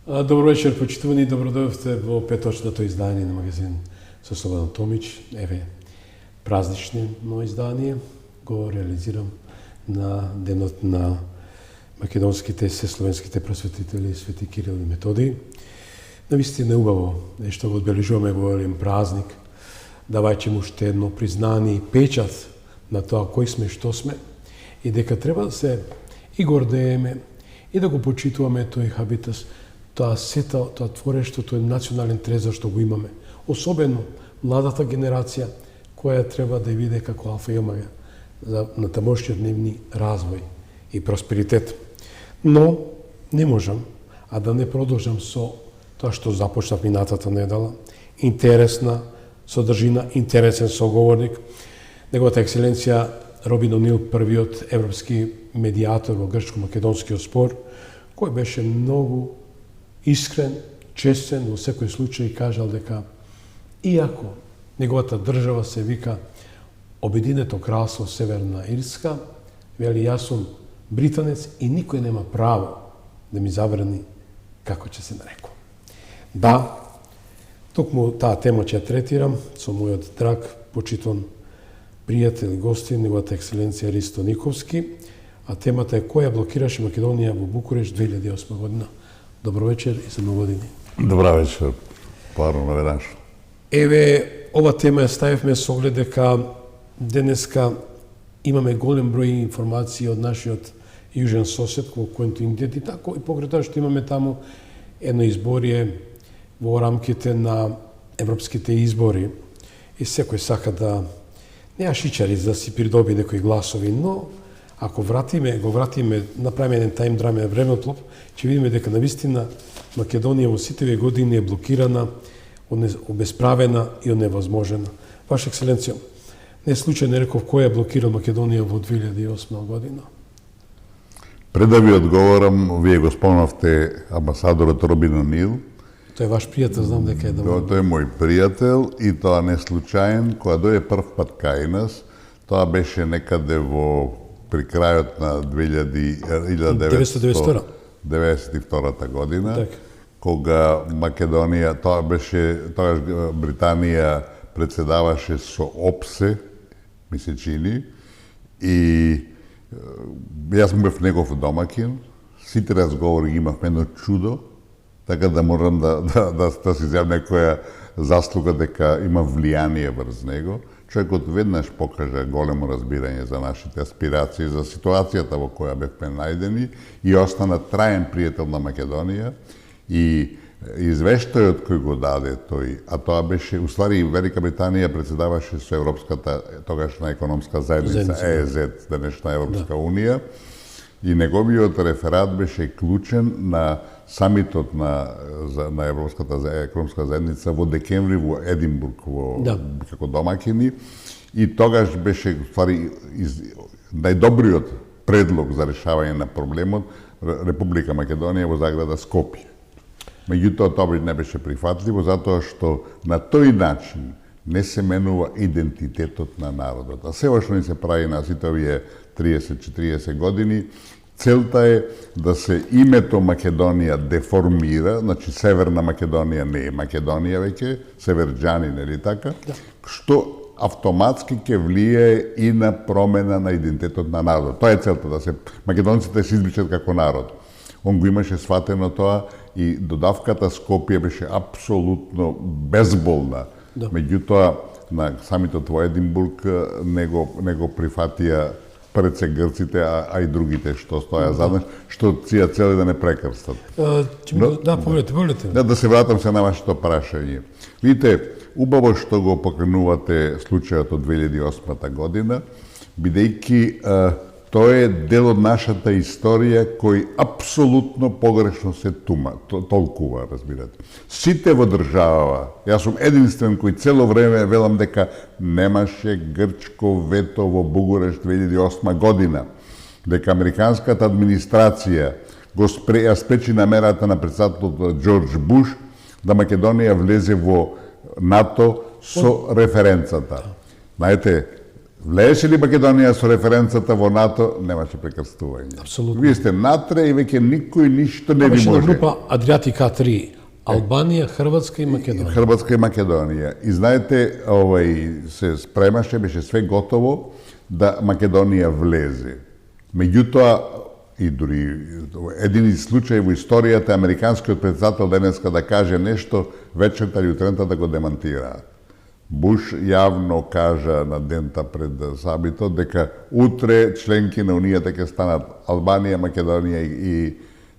Добро вечер, почитувани, добродојавте во петочното издание на магазин со Слободан Томич. Еве, празнично издание го реализирам на денот на македонските словенските просветители Свети Кирил и Методий. Навистина е убаво што го одбележуваме во овој празник, давајќи му уште едно признание и печат на тоа кој сме, што сме, и дека треба да се и гордееме и да го почитуваме тој хабитас, тоа сета, тоа творештво, тој национален трезор што го имаме. Особено младата генерација која треба да ја види како алфа и омега на тамошниот нивни развој и просперитет. Но не можам а да не продолжам со тоа што започнав минатата недела. Интересна содржина, интересен соговорник. Неговата екселенција Робин Онил, првиот европски медиатор во грчко-македонскиот спор, кој беше многу искрен, честен, во секој случај кажал дека иако неговата држава се вика Обединето кралство Северна Ирска, вели јас сум британец и никој нема право да ми забрани како ќе се нарекувам. Да, токму таа тема ќе ја третирам со мојот драг, почитуван пријател и гостин, неговата екселенција Ристо Никовски, а темата е која блокираше Македонија во Букурешт 2008 година. Добро вечер и за нови години. Добра вечер, парно наведнаш. Еве, ова тема ја ставивме со оглед дека денеска имаме голем број информации од нашиот јужен сосед во континентот и тако и покрај тоа што имаме таму едно изборие во рамките на европските избори и секој сака да не шичари да си придоби некои гласови, но ако го вратиме, направиме еден тајмдраме времеотлоп, ќе видиме дека навистина Македонија во сите овие години е блокирана, обесправена и оневозможена. Ваша екселенција, не случај не реков кој ја блокирал Македонија во 2008 година? Пред да ви одговорам, вие го спомнавте амбасадорот Робин Онил. Тој е ваш пријател, знам дека е добро. Тој е мој пријател и тоа не случаен. Кога дојде прв пат кај нас, тоа беше некаде при крајот на 1992 година, Так. кога Македонија, тогаш Британија председаваше со ОПСЕ, ми се чини, и јас бев негов домакин, сите разговори ги имавме едно чудо, така да морам да си земам некоја заслуга дека има влијание врз него. Човекот веднаш покажа големо разбирање за нашите аспирации, за ситуацијата во која бевме најдени и остана траен пријател на Македонија и извештајот кој го даде тој, а тоа беше, уствари Велика Британија председаваше со Европската тогашна економска заедница ЕЕЗ, денешна Европска унија, и неговиот реферат беше клучен на самитот на Европската економска заедница во декември во Единбург како домакини, и тогаш беше ствари најдобриот предлог за решавање на проблемот Република Македонија во заграда Скопје. Меѓутоа тоа не беше прифатливо затоа што на тој начин не се менува идентитетот на народот. А сева што ни се прави на сите овие 30-40 години, целта е да се името Македонија деформира, значи Северна Македонија не е Македонија веќе, северџани, нели така, што автоматски ќе влијае и на промена на идентитетот на народот. Тоа е целта, да се македонците се избличат како народ. Он го имаше сватено тоа и додавката Скопје беше апсолутно безболна. Меѓутоа, на самитот во Единбург не го прифатија пред се грците, а и другите што стоја заднаш, што ција цели да не прекрстат. Да, повелете. Да се вратам се на вашето прашање. Видите, убаво што го покренувате случајот од 2008 година, бидејќи тоа е дел од нашата историја кој апсолутно погрешно се толкува, разбирате. Сите во држава, јас сум единствен кој цело време велам дека немаше грчко вето во Бугурешт 2008 година, дека американската администрација ја спречи намерата на председателот Џорџ Буш да Македонија влезе во НАТО со референцата. Знаете, Влееше ли Македонија со референцата во НАТО, немаше прекрстување. Апсолутно. Вие сте натре и веќе никој ништо не ви Беше на може. група Адриатика 3, Албанија, Хрватска и Македонија. Хрватска и Македонија. И знаете, се спремаше, беше све готово да Македонија влезе. Меѓутоа, и дури едини случај во историјата, американскиот председател денеска да каже нешто, вечерта или утрента да го демантира. Буш јавно кажа на дента пред самитот дека утре членки на Унијата ќе станат Албанија, Македонија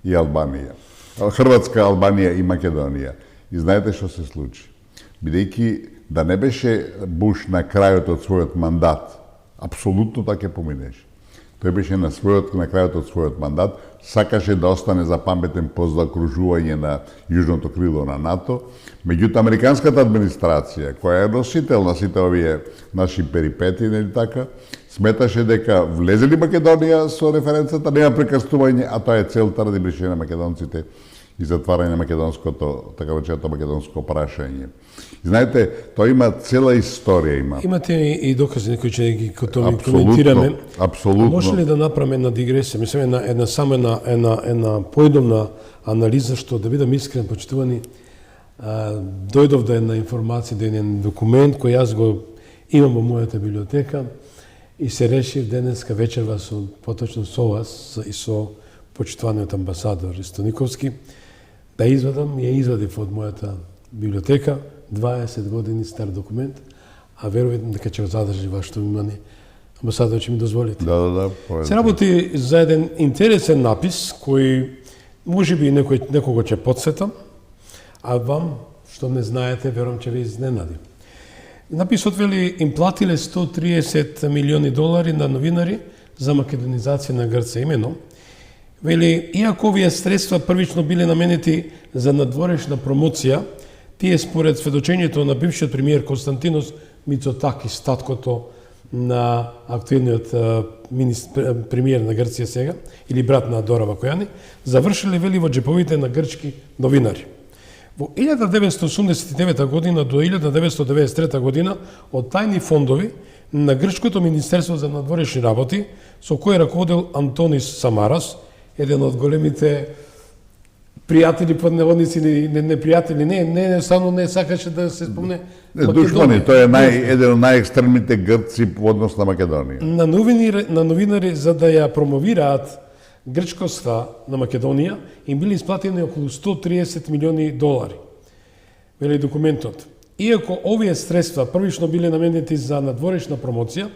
и Албанија. Хрватска, Албанија и Македонија. И знаете што се случи? Бидејќи да не беше Буш на крајот од својот мандат, апсолутно така поминеше. Тој беше на крајот од својот мандат, сакаше да остане запаметен по закружување на јужното крило на НАТО. Меѓутоа, американската администрација, која е носител на сите овие наши перипети, нели така, сметаше дека влезе ли Македонија со референцата, нема прекрстување, а тоа е целта ради бришење на македонците и затварање на македонското, така речето македонско прашање. И знаете, тоа има цела историја има. Имате и докази некои че ги коментираме. Апсолутно. Може ли да направиме една дигресија? Мислам една поедовна анализа што да бидам искрен, почитувани, дојдов до една информација, до еден документ кој јас го имам во мојата библиотека и се решив денеска вечерва поточно со вас и со почитуваниот амбасадор Стониковски да извадам, ја извадив од мојата библиотека 20 години стар документ, а верувам дека ќе го задржи вашето внимание. Амбасадор, ќе ми дозволите? Да. Се работи за еден интересен напис кој можеби некого ќе подсетам, а вам што не знаете, верувам ќе ви изненади. Написот вели им платиле 130 милиони долари на новинари за македонизација на Грција. Имено, вели, иако овие средства првично биле наменети за надворешна промоција, тие според сведочењето на бившиот премиер Константинос Мицотакис, таткото на актуелниот премиер на Грција сега, или брат на Дора Бакојани, завршиле вели во џеповите на грчки новинари. Во 1989 година до 1993 година од тајни фондови на Грчкото Министерство за надворешни работи, со кој раководел Антонис Самарас, еден од големите пријатели под наводници или непријатели, не само не сакаше да се спомне Душмани, тој е еден од најекстремните грци во однос на Македонија. На новинари за да ја промовираат грчкоста на Македонија им били исплатени околу 130 милиони долари. Вели документот. Иако овие средства првично биле наменети за надворешна промоција,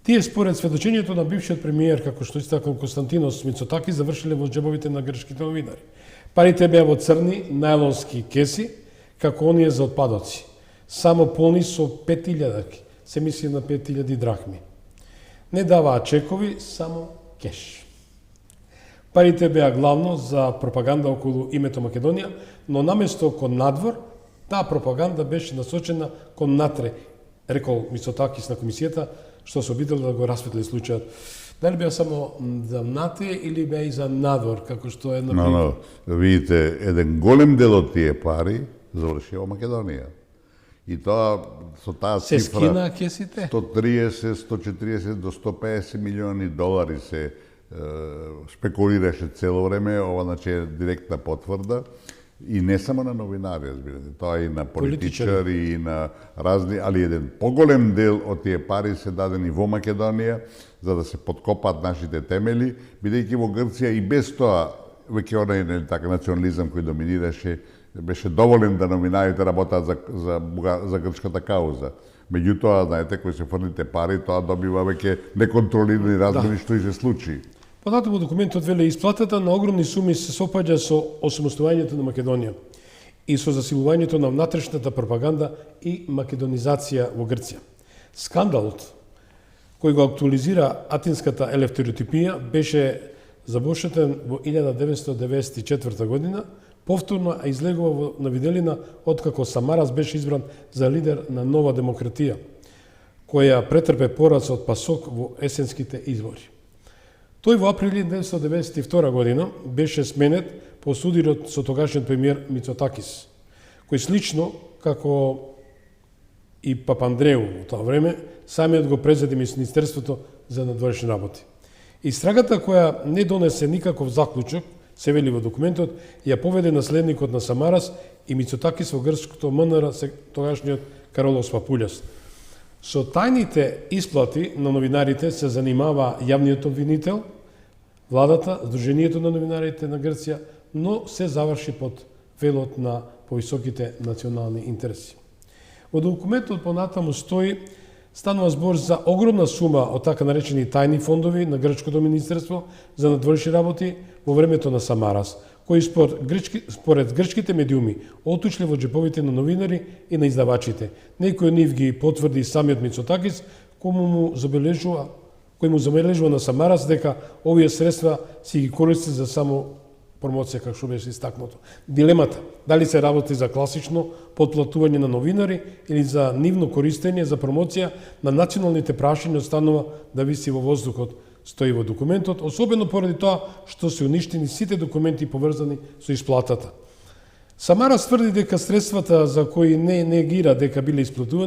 тие според сведочењето на бившиот премиер, како што истакнал Константинос Мицотакис, завршиле во џебовите на грчките новинари. Парите беа во црни најлонски кеси, како оние за отпадоци, само полни со 5000, се мисли на 5000 драхми. Не даваа чекови, само кеш. Парите беа главно за пропаганда околу името Македонија, но наместо кон надвор, таа пропаганда беше насочена кон натре, рекол Мицотакис на комисијата, што се обидел да го расветли случајот. Дали беа само за натре или беа и за надвор, како што е на Видите, еден голем дел од тие пари заврши во Македонија. И тоа со таа се цифра скина кесите? 130, 140 до 150 милиони долари се спекулираше цело време, ова значи е директна потврда. И не само на новинари, разбирате, тоа и на политичари, и на разни, али еден поголем дел од тие пари се дадени во Македонија за да се подкопаат нашите темели, бидејќи во Грција и без тоа веќе онај така национализам кој доминираше беше доволен да новинарите работат за грчката кауза. Меѓутоа, знаете, кој се фрлите пари, тоа добива веќе неконтролирани размери што и се случи. Понатаму документот вели исплатата на огромни суми се сопаѓа со осамостојањето на Македонија и со засилувањето на внатрешната пропаганда и македонизација во Грција. Скандалот кој го актуализира атинската елефтеротипија беше забошетен во 1994 година, повторно излегува на виделина откако Самарас беше избран за лидер на нова демократија, која претрпе пораз од ПАСОК во есенските избори. Тој во април 1992 година беше сменет по судирот со тогашниот премиер Мицотакис, кој слично како и Папандреу во тоа време, самиот го презеде Министерството за надворешни работи. Истрагата која не донесе никаков заклучок, се вели во документот, ја поведе наследникот на Самарас и Мицотакис во грчкото МНР, тогашниот Каролос Папулјас. Со тајните исплати на новинарите се занимава јавниот обвинител, владата, Сдруженијето на новинарите на Грција, но се заврши под велот на повисоките национални интереси. Во документот понатаму стои, станува збор за огромна сума од така наречени тајни фондови на Грчкото министерство за надворешни работи во времето на Самарас, кои според грчките медиуми отучле во джеповите на новинари и на издавачите. Некој од нив ги потврди самиот Мицотакис, кој му забележува на Самарас дека овие средства си ги користи за само промоција, како што беше истакнато. Дилемата, дали се работи за класично потплатување на новинари или за нивно користење за промоција на националните прашања, останува да виси во воздухот, стои во документот, особено поради тоа што се уништени сите документи поврзани со исплатата. Самарас тврди дека средствата за кои не негира дека биле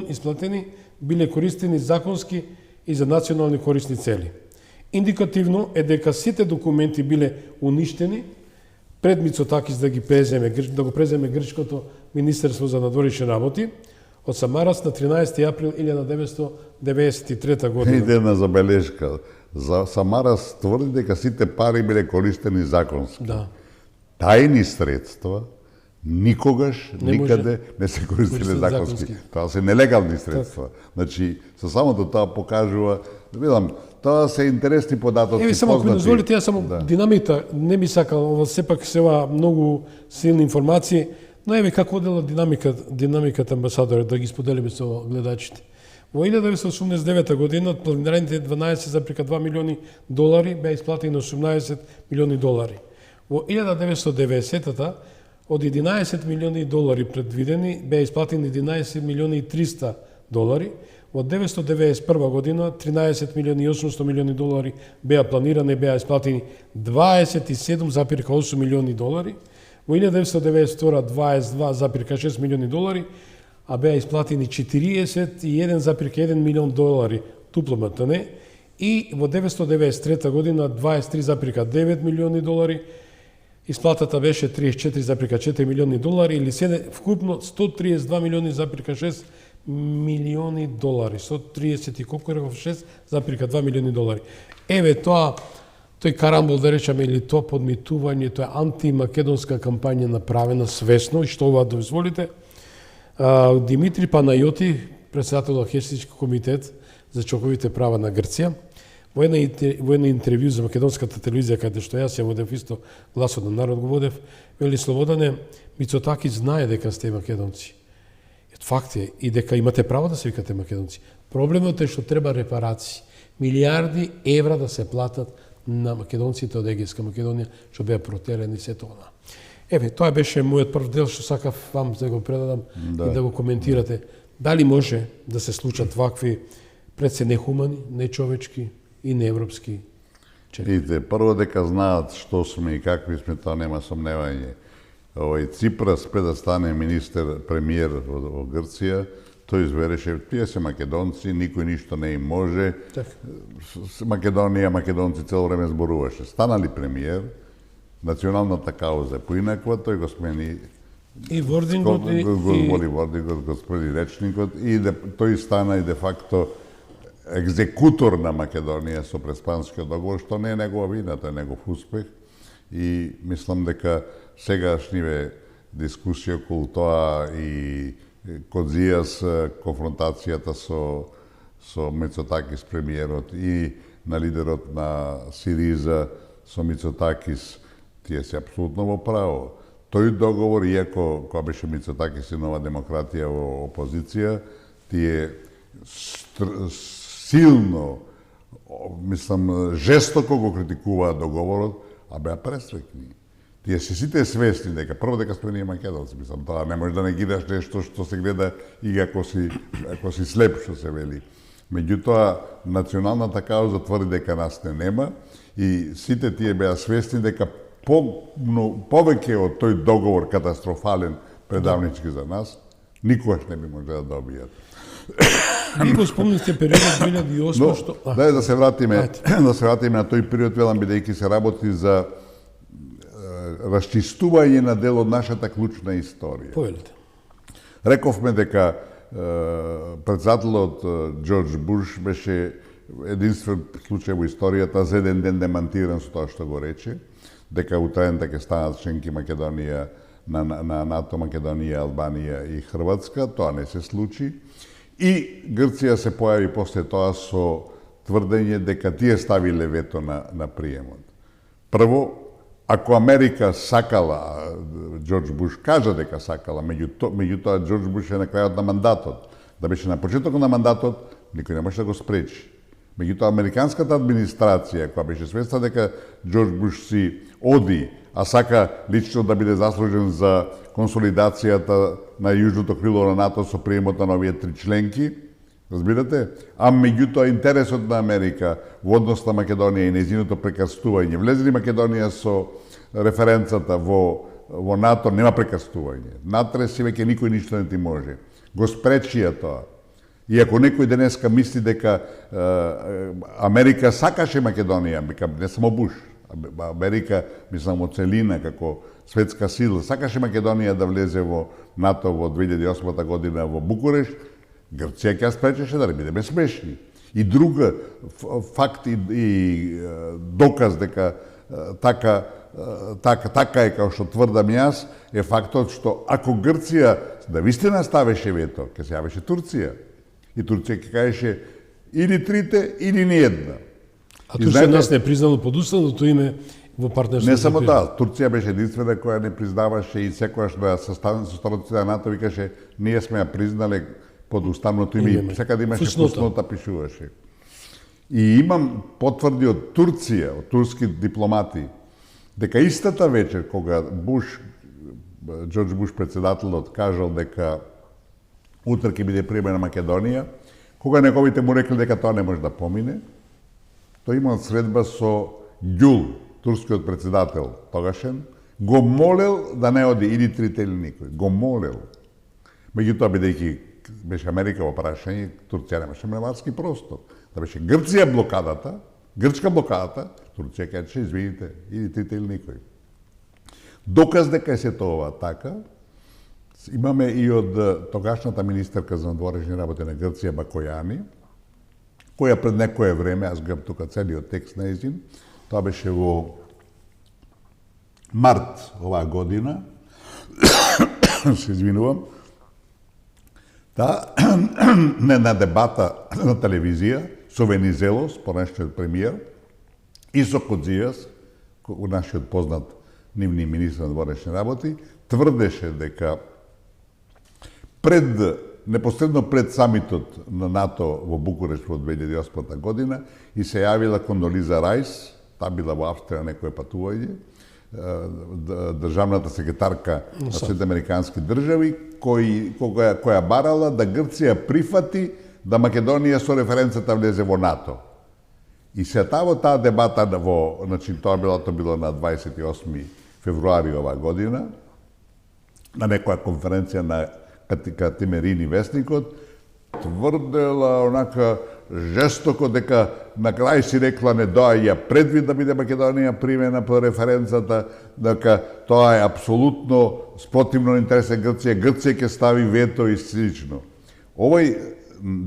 исплатени, биле користени законски и за национални корисни цели. Индикативно е дека сите документи биле уништени пред Мицотакис да го преземе Грчкото Министерство за надворешни работи од Самарас на 13 април 1993 година. Иде на забелешка. За Самарас тврди дека сите пари биле користени законски. Да. Тајни средства никогаш, никаде не се користеле законски. законски. Тоа се нелегални средства. Значи, со самото тоа покажува, видам, тоа се интересни податоци. Еве само ако ми дозволите, јас само динамика, не би сакал, ова сепак се ова многу силни информации, но еве како одела динамиката амбасадорот, да ги споделиме со гледачите. Во 1989 година планираните 12,2 милиони долари беа исплатени 18 милиони долари. Во 1990-та од 11 милиони долари предвидени беа исплатени 11 милиони и 300 долари. Во 1991 година 13 милиони и 800 милиони долари беа планирани, беа исплатени 27,8 милиони долари. Во 1992 22,6 милиони долари, а беа исплатени 41,1 милион долари, дупломата не, и во 1993 година 23,9 милиони долари, исплатата беше 34,4 милиони долари или вкупно 132 милиони,6 милиони долари, 130 и колку реков 6,2 милиони долари. Еве тоа, тој карамбол да речеме, или тоа подмитување, тоа антимакедонска кампања направена свесно, и што ова дозволите, Димитри Панајоти, председател на Хелсински комитет за човековите права на Грција, во една интервју за македонската телевизија, каде што јас ја водев исто Гласот на народ го водев, вели Слободане, Мицотаки знае дека сте македонци. Факт е и дека имате право да се викате македонци. Проблемот е што треба репарации. Милиарди евра да се платат на македонците од Егејска Македонија, што беа протерени се тоа. Еве, тоа беше мојот прв дел што сакав вам да го предадам и да го коментирате. Дали може да се случат вакви пред се нехумани, нечовечки и неевропски чини? Видите, прво дека знаат што сме и какви сме, тоа нема сомневање. Ципрас пред да стане премиер во Грција, тој извереше, тие се македонци, никој ништо не им може. Македонија, македонци цело време зборуваше. Станали премиер, националната кауза е поинаква, тој го смени и вордингот го спрedi речникот и тој стана и де факто екзекутор на Македонија со преспанскиот договор, што не е негова вина, тоа е негов успех. И мислам дека сегашниве дискусија околу тоа и Кодзијас конфронтацијата со Мицотакис премиерот и на лидерот на Сириза со Мицотакис, тие се апсолутно во право. Тој договор, иако кога беше Мицотакис и Нова демократија во опозиција, тие силно, мислам, жестоко го критикуваа договорот, а беа пресрекни. Тие се сите свесни дека прво дека сме ние македонци, мислам, тоа не може да негираш нешто што се гледа и ако си слеп, што се вели. Меѓутоа, националната кауза тврди дека нас не нема и сите тие беа свесни дека повеќе од тој договор катастрофален предавнички за нас, никогаш не би може да добијат. Вие го спомнихте периодот 2008 Но, што... да се вратиме, Ајде. да се вратиме на тој период, велам, бидејќи се работи за расчистување на дел од нашата клучна историја. Повелите. Рековме дека председателот Џорџ Буш беше единствен случај во историјата за еден ден демантиран со тоа што го рече, дека утаената ќе станат членки Македонија на НАТО, Македонија, Албанија и Хрватска. Тоа не се случи. И Грција се појави после тоа со тврдење дека тие ставиле вето на приемот. Прво, ако Америка сакала, Џорџ Буш кажа дека сакала, меѓутоа Џорџ Буш е на крајот на мандатот. Да беше на почетокот на мандатот, никој не може да го спречи. Меѓутоа, американската администрација, која беше свесна дека Џорџ Буш си оди, а сака лично да биде заслужен за консолидацијата на јужното крило на НАТО со приемот на новите 3 членки, разбирате? А меѓутоа интересот на Америка во однос на Македонија и нејзиното прекрстување, влезе ли Македонија со референцата во НАТО, нема прекрстување. Натре си веќе никој ништо не ти може. Го спречија тоа. И ако некој денеска мисли дека Америка сакаше Македонија, не само Буш, Америка, мислам, од целина, како светска сила, сакаше Македонија да влезе во НАТО во 2008 година во Букуреш, Грција ќе спречеше да не бидеме смешни. И друга факт и доказ дека така е како што тврдам јас, е фактот што ако Грција да вистина ставеше вето, ќе се јавеше Турција. И Турција ќе кажеше или трите, или ни една. А Турција нас не признало под уставното име во партнерството. Не само тоа, Турција беше единствена која не признаваше и секогаш на составниците на НАТО викаше ние сме ја признале под уставното име. Секаде имаше фуснота пишуваше. И имам потврди од Турција, од турски дипломати, дека истата вечер кога Џорџ Буш председателот кажал дека утре ќе биде примена Македонија, кога неговите му рекли дека тоа не може да помине, тој имал средба со Ѓул, турскиот председател тогашен, го молел да не оди или трите или никој. Го молел. Меѓутоа, бидејќи беше Америка во прашање, Турција немаше морски простор. Да беше Грција блокадата, грчка блокадата, Турција кажеше, извините, или трите или никој. Доказ дека е сето ова така, имаме и од тогашната министерка за надворешни работи на Грција Бакојани, која пред некое време, аз гледам тука целиот текст на нејзин, тоа беше во март оваа година, се извинувам, на дебата на телевизија со Венизелос, понешниот премиер, и со Кодзијас, нашиот познат нивни министр на надворешни работи, тврдеше дека непосредно пред самитот на НАТО во Букуреш во 2008 година и се јавила Кондолиза Рајс, таа била во Австрија некое патување, државната секретарка на Северните американски држави, која барала да Грција прифати да Македонија со референцата влезе во НАТО. И се таа дебата значи тоа било на 28 февруари оваа година, на некоја конференција на Катимерини вестникот, тврдела онака жестоко дека на крај си рекла не доаѓа предвид да биде Македонија примена по референцата, дека тоа е апсолутно спротивно интереса Грција, Грција ќе стави вето и слично. Овој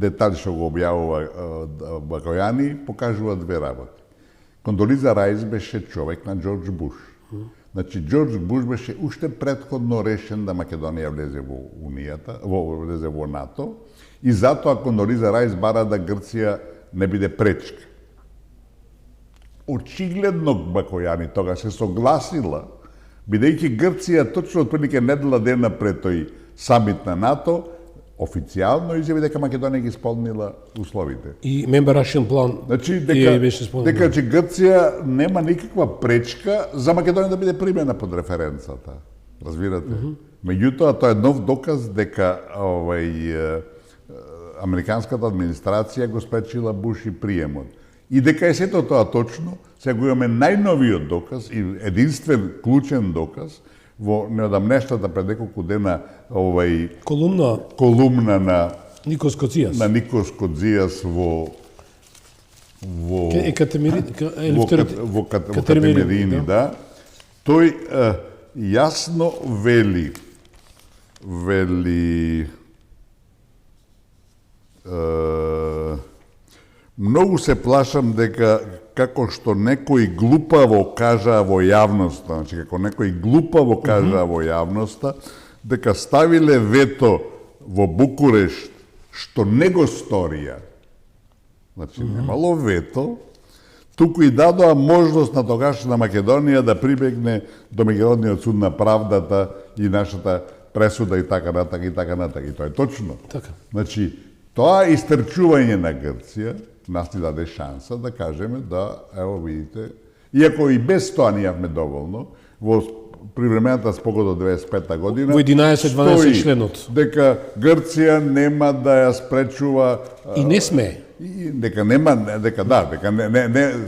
детал што го објавува Бакојани покажува две работи. Кондолиза Рајс беше човек на Џорџ Буш. Значи, Џорџ Буш беше уште претходно решен да Македонија влезе во Унијата, влезе во НАТО, и затоа Кондолиза Рајс бара да Грција не биде пречка. Очигледно Бакојани тога се согласила, бидејќи Грција точно отприлike недела дена пред тој самит на НАТО, официјално изјави дека Македонија ги исполнила условите. И мембарашен план значи, дека Грција нема никаква пречка за Македонија да биде примена под референцата. Разбирате? Меѓутоа, тоа е нов доказ дека американската администрација го спречила Буш и приемот. И дека е сето тоа точно, сега го имаме најновиот доказ и единствен клучен доказ во неодамнештата пред неколку дена колумна на Никос Коцијас. на Никос Кодзијас во Катемерини, да. Тој јасно вели многу се плашам дека како што некој глупаво кажа во јавноста, значи како некој глупаво кажа во јавноста, дека ставиле вето во Букурешт што не го сторија. Значи немало вето, туку и дадоа можност на тогашна Македонија да прибегне до Меѓународниот суд на правдата и нашата пресуда и така натака и така натака. И тоа е точно. Така. Значи, тоа истрчување на Грција нас ни даде шанса да кажеме да, ево видите, иако и без тоа не јавме доволно, во привремената спогодба од 95 година, Во 11-12 членот. дека Грција нема да ја спречува И не сме. и дека не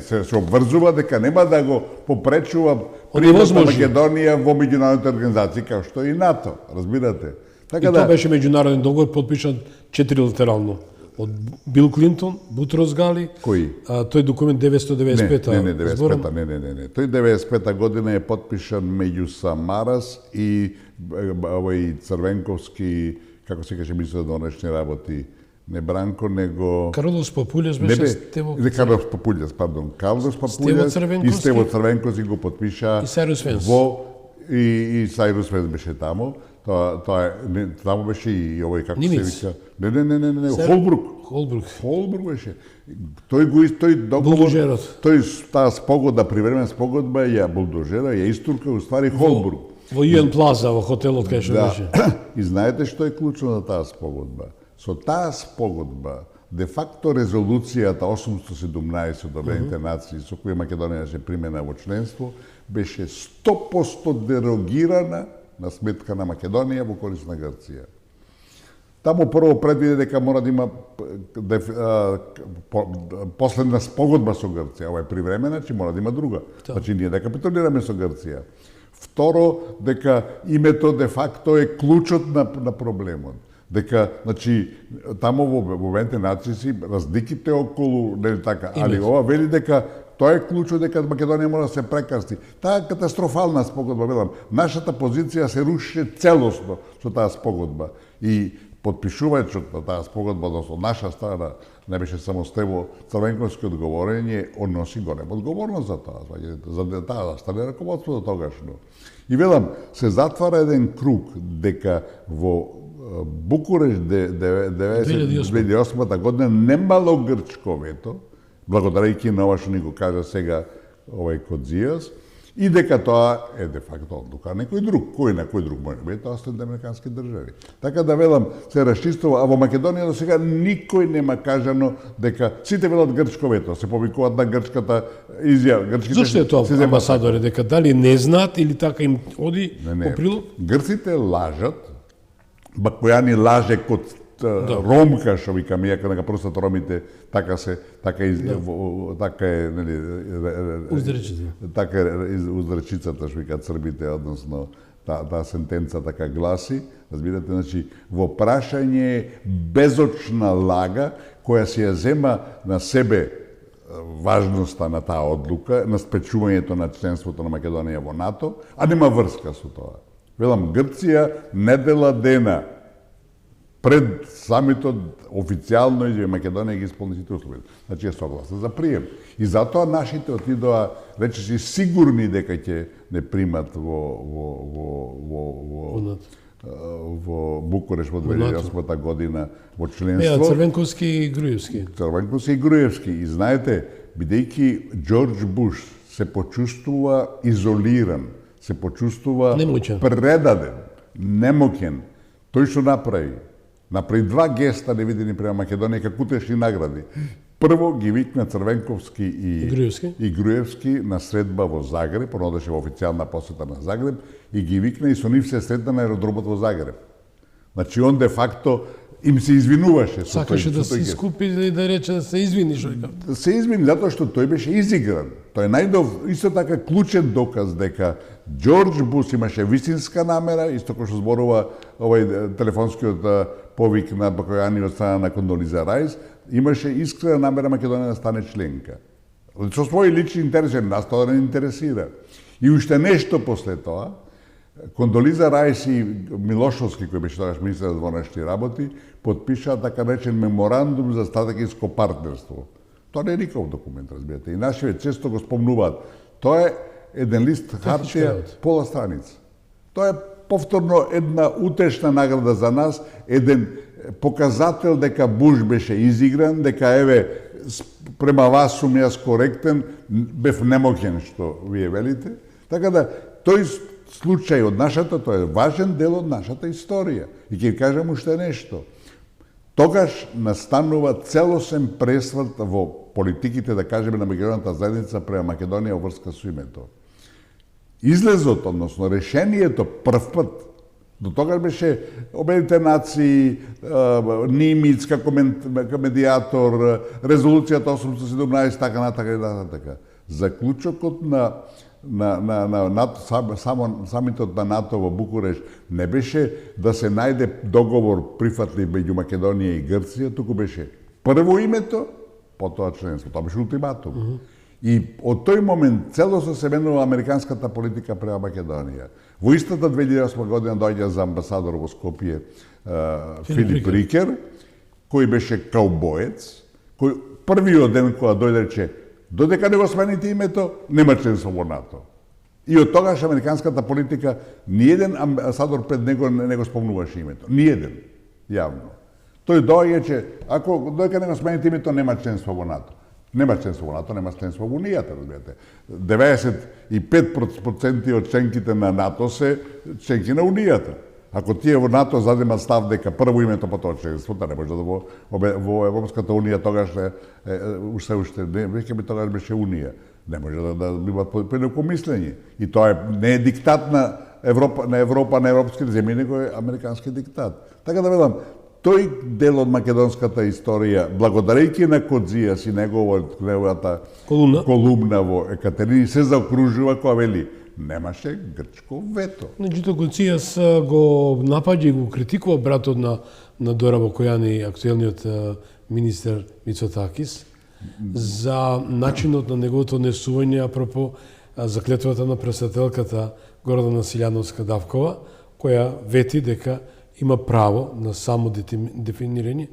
се обврзува дека нема да го попречува примат на Македонија во меѓународните организации како што и НАТО, разбирате. И тоа беше меѓународен договор подпишан 4 латерално од Бил Клинтон, Бутрос Гали. Кој? Тој документ 995-та. Не, 95-та, не. Тој 95-та година е подпишан меѓу Самарас и овој Црвенковски, како се каже, мислам да онешни работи, не Бранко, него... Карлос Папулјас беше Стево... Не Карлос Папулјас, пардон. Карлос Папулјас и Стево Црвенковски го подпиша... И Сајрус Венс. И Сајрус Венс беше таму. Таму беше и овој, како се вика... Не, Холбрук беше. Тој договор... Таа спогодба, привремена спогодба, ја булдожера, ја истурка, уствари Холбрук. Во Юен Плаза, во хотелот кај што беше. И знаете што е клучно на таа спогодба? Со таа спогодба, де факто резолуцијата 817 од Обединетите нации, со која Македонија се примена во членство, беше 100% дерогирана на сметка на Македонија во корист на Грција. Таму прво предвиде дека мора да има последна спогодба со Грција. Ова е привремена, че мора да има друга. Значи ние да капитулираме со Грција. Второ, дека името де факто е клучот на проблемот. Дека, значи, таму во Обединетите нации си разликите околу, нели така, али ова вели дека тоа е клучот дека Македонија мора да се прекрсти. Таа катастрофална спогодба, велам, нашата позиција се руши целосно со таа спогодба. И подпишувајќи на таа спогодба, односно наша страна, не беше само Стево Црвенковски одговорен, он носи голема одговорност за тоа, за таа страна раководството тогашно. И велам, се затвара еден круг дека во Букурешт 2008 година немало грчко вето, благодарејќи на ова што ни го кажа сега овој Кодзијас, и дека тоа е де факто одлука некој друг. Кој на кој друг може би, тоа се американски држави. Така да велам, се расчистува, а во Македонија до сега никој нема кажано дека сите велат грчко вето, се повикуваат на грчката изјава. Зошто е тоа, амбасадоре, дека дали не знаат или така им оди по прилог? Грците лажат, Бакојани лаже код ромка, што викаме, јака на простат ромите, така е, нели, така е уздречицата, што викаат србите, односно, таа сентенца така гласи, разбирате, значи, во прашање безочна лага, која се ја зема на себе важноста на таа одлука, на спечувањето на членството на Македонија во НАТО, а нема врска со тоа. Велам, Грција недела дена пред самитот официјално и Македонија ги исполни сите услови. Значи е согласна за прием. И затоа нашите отидоа речиси сигурни дека ќе не примат во Букурешт во 2008 година во членство. Црвенковски и Груевски. Црвенковски и Груевски. И знаете, бидејќи Џорџ Буш се почувствува изолиран, се почувствува предаден, немоќен. Тој што направи? Направи два геста невидени према Македонија како утешни награди. Прво ги викна Црвенковски и Груевски на средба во Загреб, он одеше во официјална посета на Загреб, и ги викна и со нив се сретна на аеродромот во Загреб. Значи он де факто им се извинуваше. Сакаше да се искупи и да рече да се извини, што викам. Се извини затоа што тој беше изигран. Тој е исто така клучен доказ дека Џорџ Буш имаше вистинска намера, исто како што зборува овој телефонскиот повик на Бакојани од страна на Кондолиза Рајс, имаше искрена намера Македонија да стане членка. Со своји лични интереси, нас тоа не интересира. И уште нешто после тоа, Кондолиза Рајс и Милошовски, кој беше тогаш министер за вонешни работи, подпишаа така речен меморандум за стратегиско партнерство. Тоа не е никаков документ, разбирате. И нашите често го спомнуваат. Тоа е еден лист хартија, пола страница. Тоа е повторно една утешна награда за нас, еден показател дека Буш беше изигран, дека еве према вас сум јас коректен, бев немоќен што вие велите. Така да тој случај од нашата, тој е важен дел од нашата историја. И ќе кажам уште нешто. Тогаш настанува целосен пресврт во политиките, да кажеме, на меѓународната заедница према Македонија во врска со името. Излезот, односно решението прв пат, до тогаш беше Обединените нации, Нимиц како медиатор, резолуцијата 817, така натака. Заклучокот на НАТО, самитот на НАТО во Букуреш не беше да се најде договор прифатлив меѓу Македонија и Грција, туку беше прво името, потоа членство. Тоа беше ултиматум. И од тој момент целосно се менува американската политика према Македонија. Во истата 2008 година доаѓа за амбасадор во Скопје Филип Рикер, кој беше каубоец, кој првиот ден кога дојде рече додека не го смените името, нема членство во НАТО. И од тогаш американската политика ниеден амбасадор пред него не го спомнуваше името. Ниеден, јавно. Тој доаѓа че ако додека не го смените името, нема членство во НАТО. Нема членство во НАТО, нема членство во Унијата, разбирате. 95% од членките на НАТО се членки на Унијата. Ако тие во НАТО задемат став дека прво името потоа членството, не може да во Европската Унија тогаш уште не, веќе би тогаш беше Унија. Не може да бива по мислење. И тоа не е диктат на Европа, на европските земји, него е американски диктат. Така да велам, тој дел од македонската историја, благодарејќи на Кодзијас и неговата колумна во Екатерини, се заокружува која вели немаше грчко вето. Меѓутоа Кодзијас го напаѓа и го критикува братот на Дора Бакојани, актуелниот министер Мицотакис, за начинот на неговото однесување апропо заклетвата на председателката Гордана Силјановска Давкова, која вети дека има право на само дефинирање,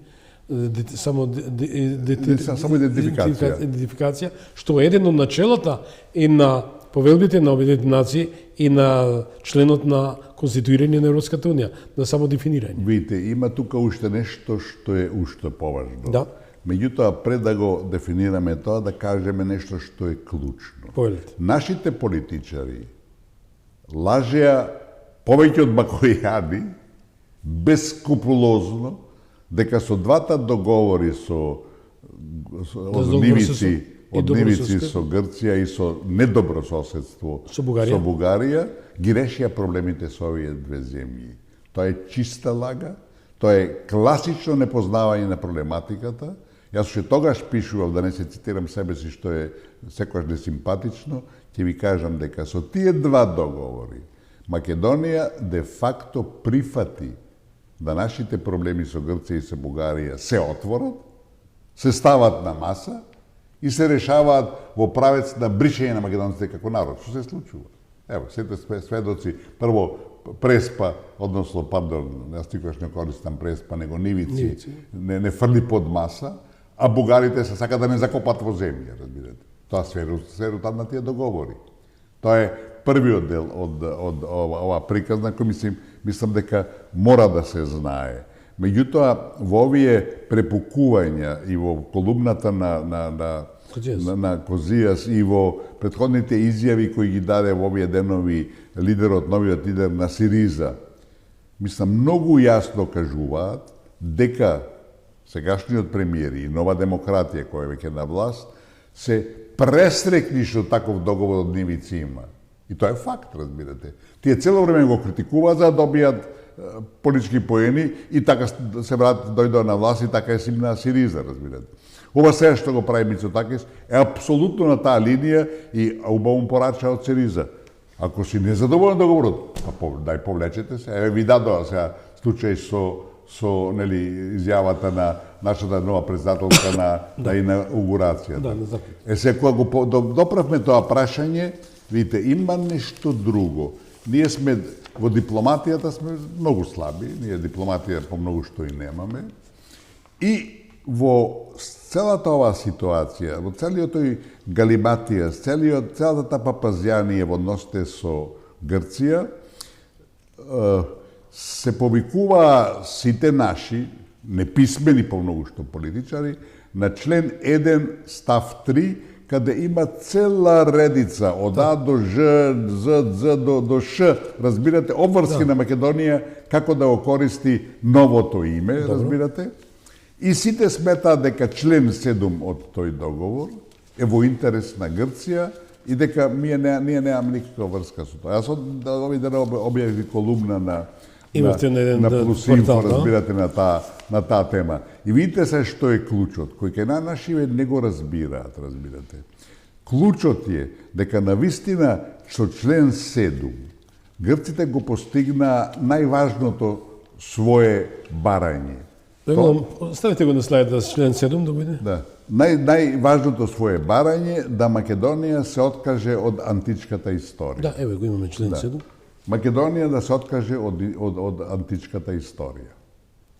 само идентификација, што е еден од начелата и на повелбите на Обединетите нации и на членот на конституирање на Европската Унија, на само дефинирање. Видите, има тука уште нешто што е уште поважно. Да. Меѓутоа, пред да го дефинираме тоа, да кажеме нешто што е клучно. Повелите. Нашите политичари лажеа повеќе од Бакојани, бескрупулозно, дека со двата договори од Нивици со Грција и со недобрососедство со Бугарија, ги решија проблемите со овие две земји. Тоа е чиста лага, тоа е класично непознавање на проблематиката. Јас уште тогаш пишував, да не се цитирам себе си, што е секогаш несимпатично, ќе ви кажам дека со тие два договори Македонија де факто прифати да нашите проблеми со Грција и со Бугарија се отворат, се стават на маса и се решаваат во правец на бришење на македонците како народ. Што се случува? Ево, сите сведоци, прво Преспа, односно, јас никогаш не користам Преспа, него Нивици, не фрли под маса, а бугарите се сака да не закопат во земја, разбирате. Тоа се резултат на тие договори. Тоа е првиот дел од ова приказна, кој мислам дека мора да се знае. Меѓутоа, во овие препукувања и во колумната на Козијас и во претходните изјави кои ги даде во овие денови новиот лидер на Сириза, мислам, многу јасно кажуваат дека сегашниот премиер и нова демократија која веќе на власт се пресрекни што таков договор од Нивици има. И тоа е факт, разбирате. Тие цело време го критикуваат за да добијат политички поени и така се дојдоа на власт и така е симна Сириза, разбирате. Ова се што го прави Мицотакис е апсолутно на таа линија и убаво порача од Сириза. Ако си незадоволен договорот, дај повлечете се. Еве ви дадоа сега случај со нели изјавата на нашата нова председателка на инаугурацијата. Да, на запад. Се кога го доправме тоа прашање, видите, има нешто друго. Ние сме во дипломатијата сме многу слаби, ние дипломатија по многу што и немаме. И во целата оваа ситуација, во целиот тој галибатија, целата таа папазјанија во односите со Грција, се повикува сите наши, неписмени по многу што политичари, на член 1 став 3, каде има цела редица од А до Ж, З до Ш, разбирате, обврски на Македонија како да го користи новото име, разбирате. И сите сметаат дека член 7 од тој договор е во интерес на Грција и дека ние немаме никаква врска со тоа. Јас овој ден објавив колумна на Плусинфо, разбирате, на таа тема. И видите се што е клучот, кој кај нашиве не го разбираат, разбирате. Клучот е дека навистина со член 7 грците го постигна најважното свое барање. Ставите го на слайда с член 7 да биде? Да. Најважното свое барање да Македонија се откаже од античката историја. Да, еве го имаме член 7. Македонија да се откаже од античката историја.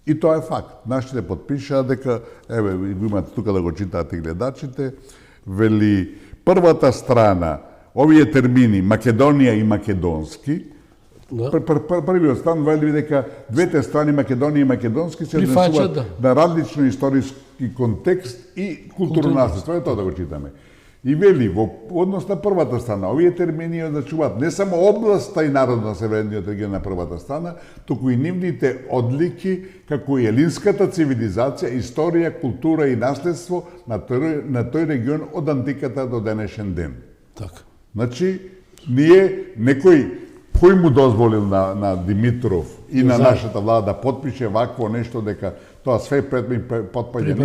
И тоа е факт. Нашите подпишаа дека, еве, го имате тука да го читаат и гледачите, вели првата страна, овие термини Македонија и македонски, првиот стран вели дека двете страни Македонија и македонски се однесуваат на различно историски контекст и културно наследство. Е тоа да го читаме. И вели, во однос на првата страна, овие термини означуваат не само областа и народ на северниот регион на првата страна, туку и нивните одлики, како и елинската цивилизација, историја, култура и наследство на тој регион од антиката до денешен ден. Така. Значи, ние, кој му дозволил на Димитров и на нашата влада да подпише вакво нешто дека тоа све потпаѓа.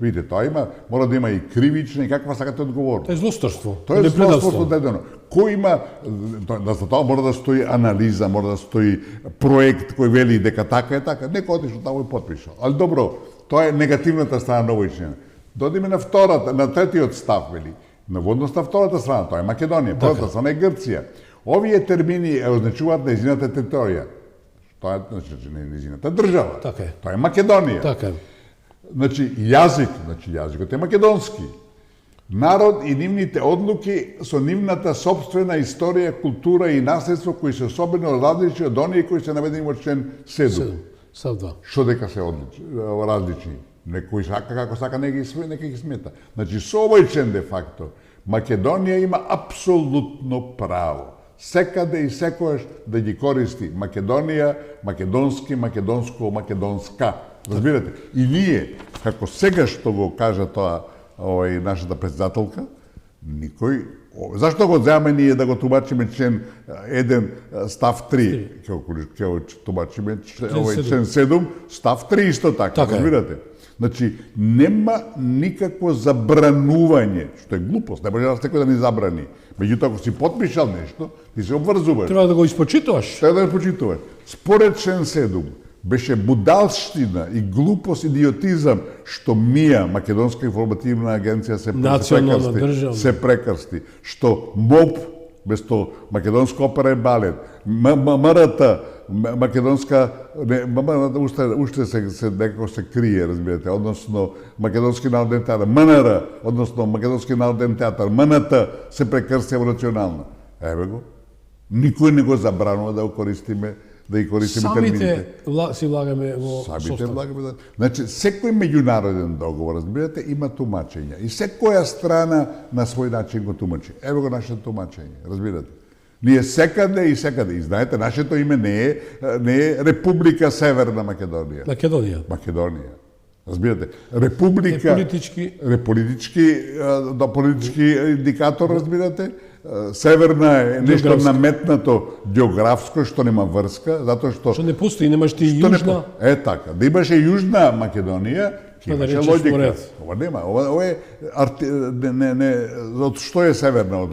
Видите, тоа има, мора да има и кривична и каква сакате одговорност. Тоа е злосторство. Тоа е злосторство дадено. Кој има, за тоа мора да стои анализа, мора да стои проект кој вели дека така е така, некој отишол таму и подпишал. Али добро, тоа е негативната страна на овој член. Додиме на третиот став, вели. На однос на втората страна, тоа е Македонија, првата страна е Грција. Овие термини означуваат нејзината територија. Тоа е не нејзината држава. Така е. Тоа е Македонија. Така е. Значи јазикот е македонски. Народ и нивните одлуки со нивната собствена историја, култура и наследство кои се особено различни од оние кои се наведени во член 7. Став 2. Што дека се различни? Некој сака како сака нека ги смета. Значи со овој член де факто Македонија има апсолутно право секаде и секојаш да ги користи Македонија, македонски, македонско, македонска. Разбирате? И ние, како сега што го кажа тоа нашата председателка, никој... Зашто го земаме ние да го тумачиме член 1 став 3? Ќе го тумачиме член 7 став 3 исто така, разбирате? Значи, нема никакво забранување, што е глупост, не може некој да ни забрани. Меѓутоа, ако си подпишал нешто, ти се обврзуваш. Треба да го испочитуваш. Треба да го испочитуваш. Според член 7, беше будалштина и глупост, идиотизам, што МИА, Македонска информативна агенција, се прекрсти, што МОП, место Македонска опера и балет, МРТ, Македонска, уште се некако се крие, разбирате, односно Македонски народен театар, МНР, односно Македонски народен театар, МНТ се прекрстија во национална. Еве го. Никој не го забранува да го користиме, да ги користиме термините. Самите си влагаме во состав. Самите влагаме, да. Значи, секој меѓународен договор, разбирате, има тумачења. И секоја страна на свој начин го тумачи. Ево го нашето тумачење, разбирате. Ние секаде и секаде. И знаете, нашето име не е Република Северна Македонија. Македонија. Разбирате, Република... Политички индикатор, разбирате. Северна е нешто наметнато географско, што нема врска, затоа што... Што не постои, немаш ти јужна... така, да имаше Јужна Македонија, ќе имаше логика. Ова нема, ова е... Од што е Северна? Од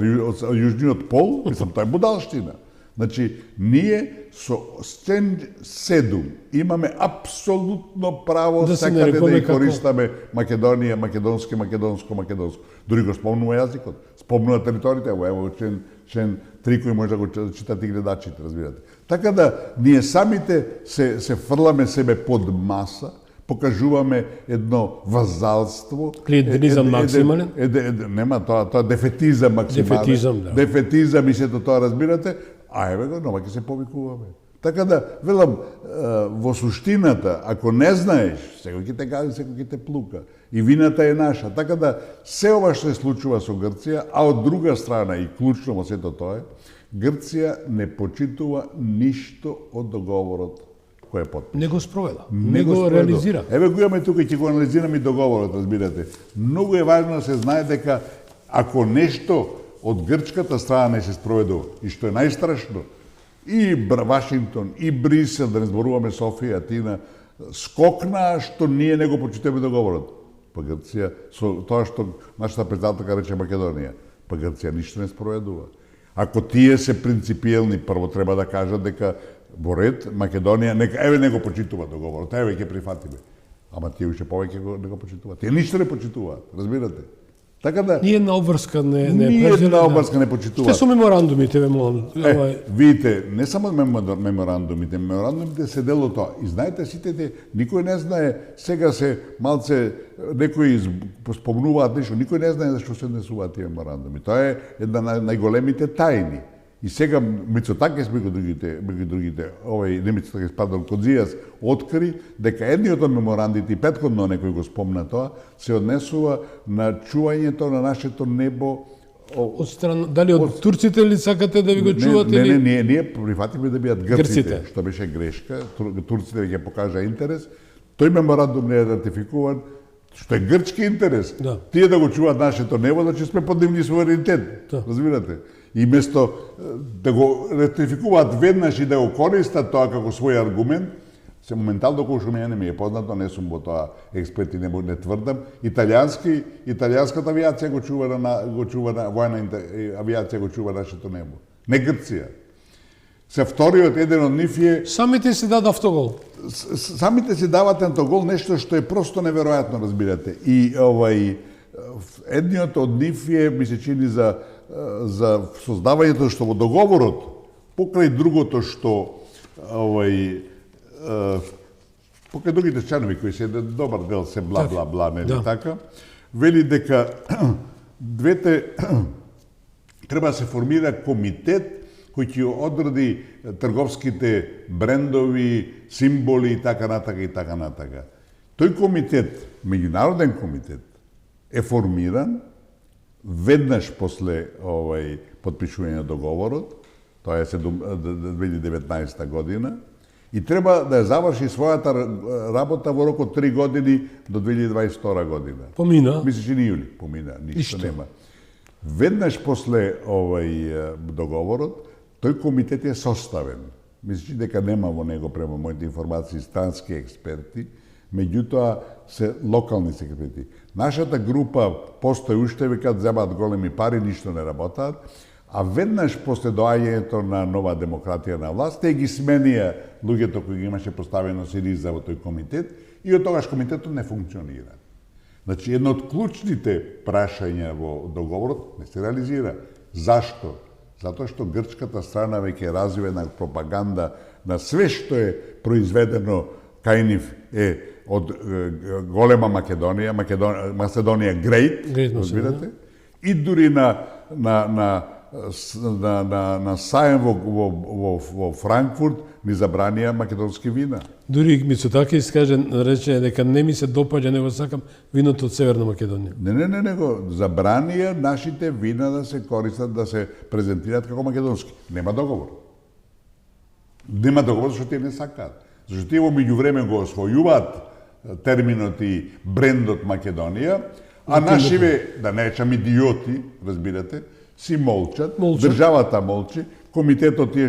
Јужниот пол? Мислам, тоа е будалштина. Значи, ние со член 7 имаме апсолутно право Да се секаде да нарекуваме ја користаме Македонија, македонски, македонско. Дури го спомнува јазикот, спомнува териториите, ево член 3 кој може да го читат и гледачите, разбирате. Така да, ние самите се фрламе себе под маса, покажуваме едно вазалство. Клиентелизам максимален? Нема, тоа дефетизам максимален. Дефетизам, да. Дефетизам и сето тоа, разбирате, а еве го, нова ќе се повикуваме. Така да, велам, во суштината, ако не знаеш, секој ќе те гази, секој ќе те плука. И вината е наша. Така да, се ова што се случува со Грција, а од друга страна, и клучно во сето тоа е, Грција не почитува ништо од договорот кој е подписан. Не го спроведа, не го реализира. Еве го имаме тука, ќе го анализираме и договорот, разбирате. Многу е важно да се знае дека ако нешто од грчката страна не се спроведува, и што е најстрашно, и Вашингтон, и Брисел, да не зборуваме Софија, Атина, скокнаа што ние не го почитаме договорот. Па Грција, со тоа што нашата председателка рече Македонија, па Грција ништо не спроведува. Ако тие се принципиелни, прво треба да кажат дека во ред Македонија, еве не го почитува договорот, еве ќе прифатиме. Ама тие уште повеќе не го почитуваат. Тие ништо не почитуваат, разбирате? Така да Ние на обврска не на обврска не почитуваат. Што со меморандумите, ве молам? Видите, не само меморандумите се дел од тоа. И знаете, сите никој не знае, сега се малце некои спомнуваат нешто, никој не знае зашто се однесуваат тие меморандуми. Тоа е една од најголемите тајни. И сега Мицотакис меѓу другите, не Мицотакис, пардон, Кодзијас откри дека едниот од меморандите, и претходно некој го спомна тоа, се однесува на чувањето на нашето небо. Од страна, дали од турците ли сакате да ви го чувате? Не, ние прифатиме да бидат грците, што беше грешка, турците ќе покажа интерес. Тој меморандум не е ратификуван, што е грчки интерес. Да. Тие да го чуваат нашето небо, значи сме под нивни суверенитет, да. Разбирате? И место да го ретификуваат веднаш и да го користат тоа како свој аргумент, се моментално кој што мене ми е познато, не сум во тоа експерт и не тврдам, италијанската авиација го чува војна авиација го чува нашето небо. Не Грција. Се вториот еден од нив е самите си дадат автогол. Самите си дават автогол, нешто што е просто неверојатно, разбирате. И едниот од нив е, ми се чини за создавањето што во договорот, покрај другото што покрај другите чанови кои се добар дел се бла, нели така, вели дека двете треба да се формира комитет кој ќе одреди трговските брендови, символи и така натака. Тој комитет, меѓународен комитет, е формиран веднаш после подпишување на договорот, тоа е 2019 година, и треба да ја заврши својата работа во рок од 3 години до 2022 година. Помина? Мислиш и јули помина, ништо нема. Веднаш после договорот, тој комитет е составен. Мислиш дека нема во него, према моите информации, странски експерти, меѓутоа се локални експерти. Нашата група постои уште, викаат, земаат големи пари, ништо не работаат, а веднаш после доаѓањето на нова демократија на власт, те ги сменија луѓето кои ги имаше поставено Сириза во тој комитет и од тогаш комитетот не функционира. Значи, едно од клучните прашања во договорот не се реализира. Зашто? Затоа што грчката страна веќе развива на пропаганда на све што е произведено кај нив е од голема Македонија, Македонија Great, разбирате? И дури на саем во Франкфурт ни забранија македонски вина. Дури Мицотакис рече дека не ми се допаѓа, не го сакам виното од Северна Македонија. Не го забранија нашите вина да се користат, да се презентираат како македонски. Нема договор. Нема договор зашто тие не сакаат. Зашто тие во меѓувреме го освојуваат терминот и брендот Македонија, а нашиве, да не речам идиоти, разбирате, си молчат, државата молчи, комитетот тие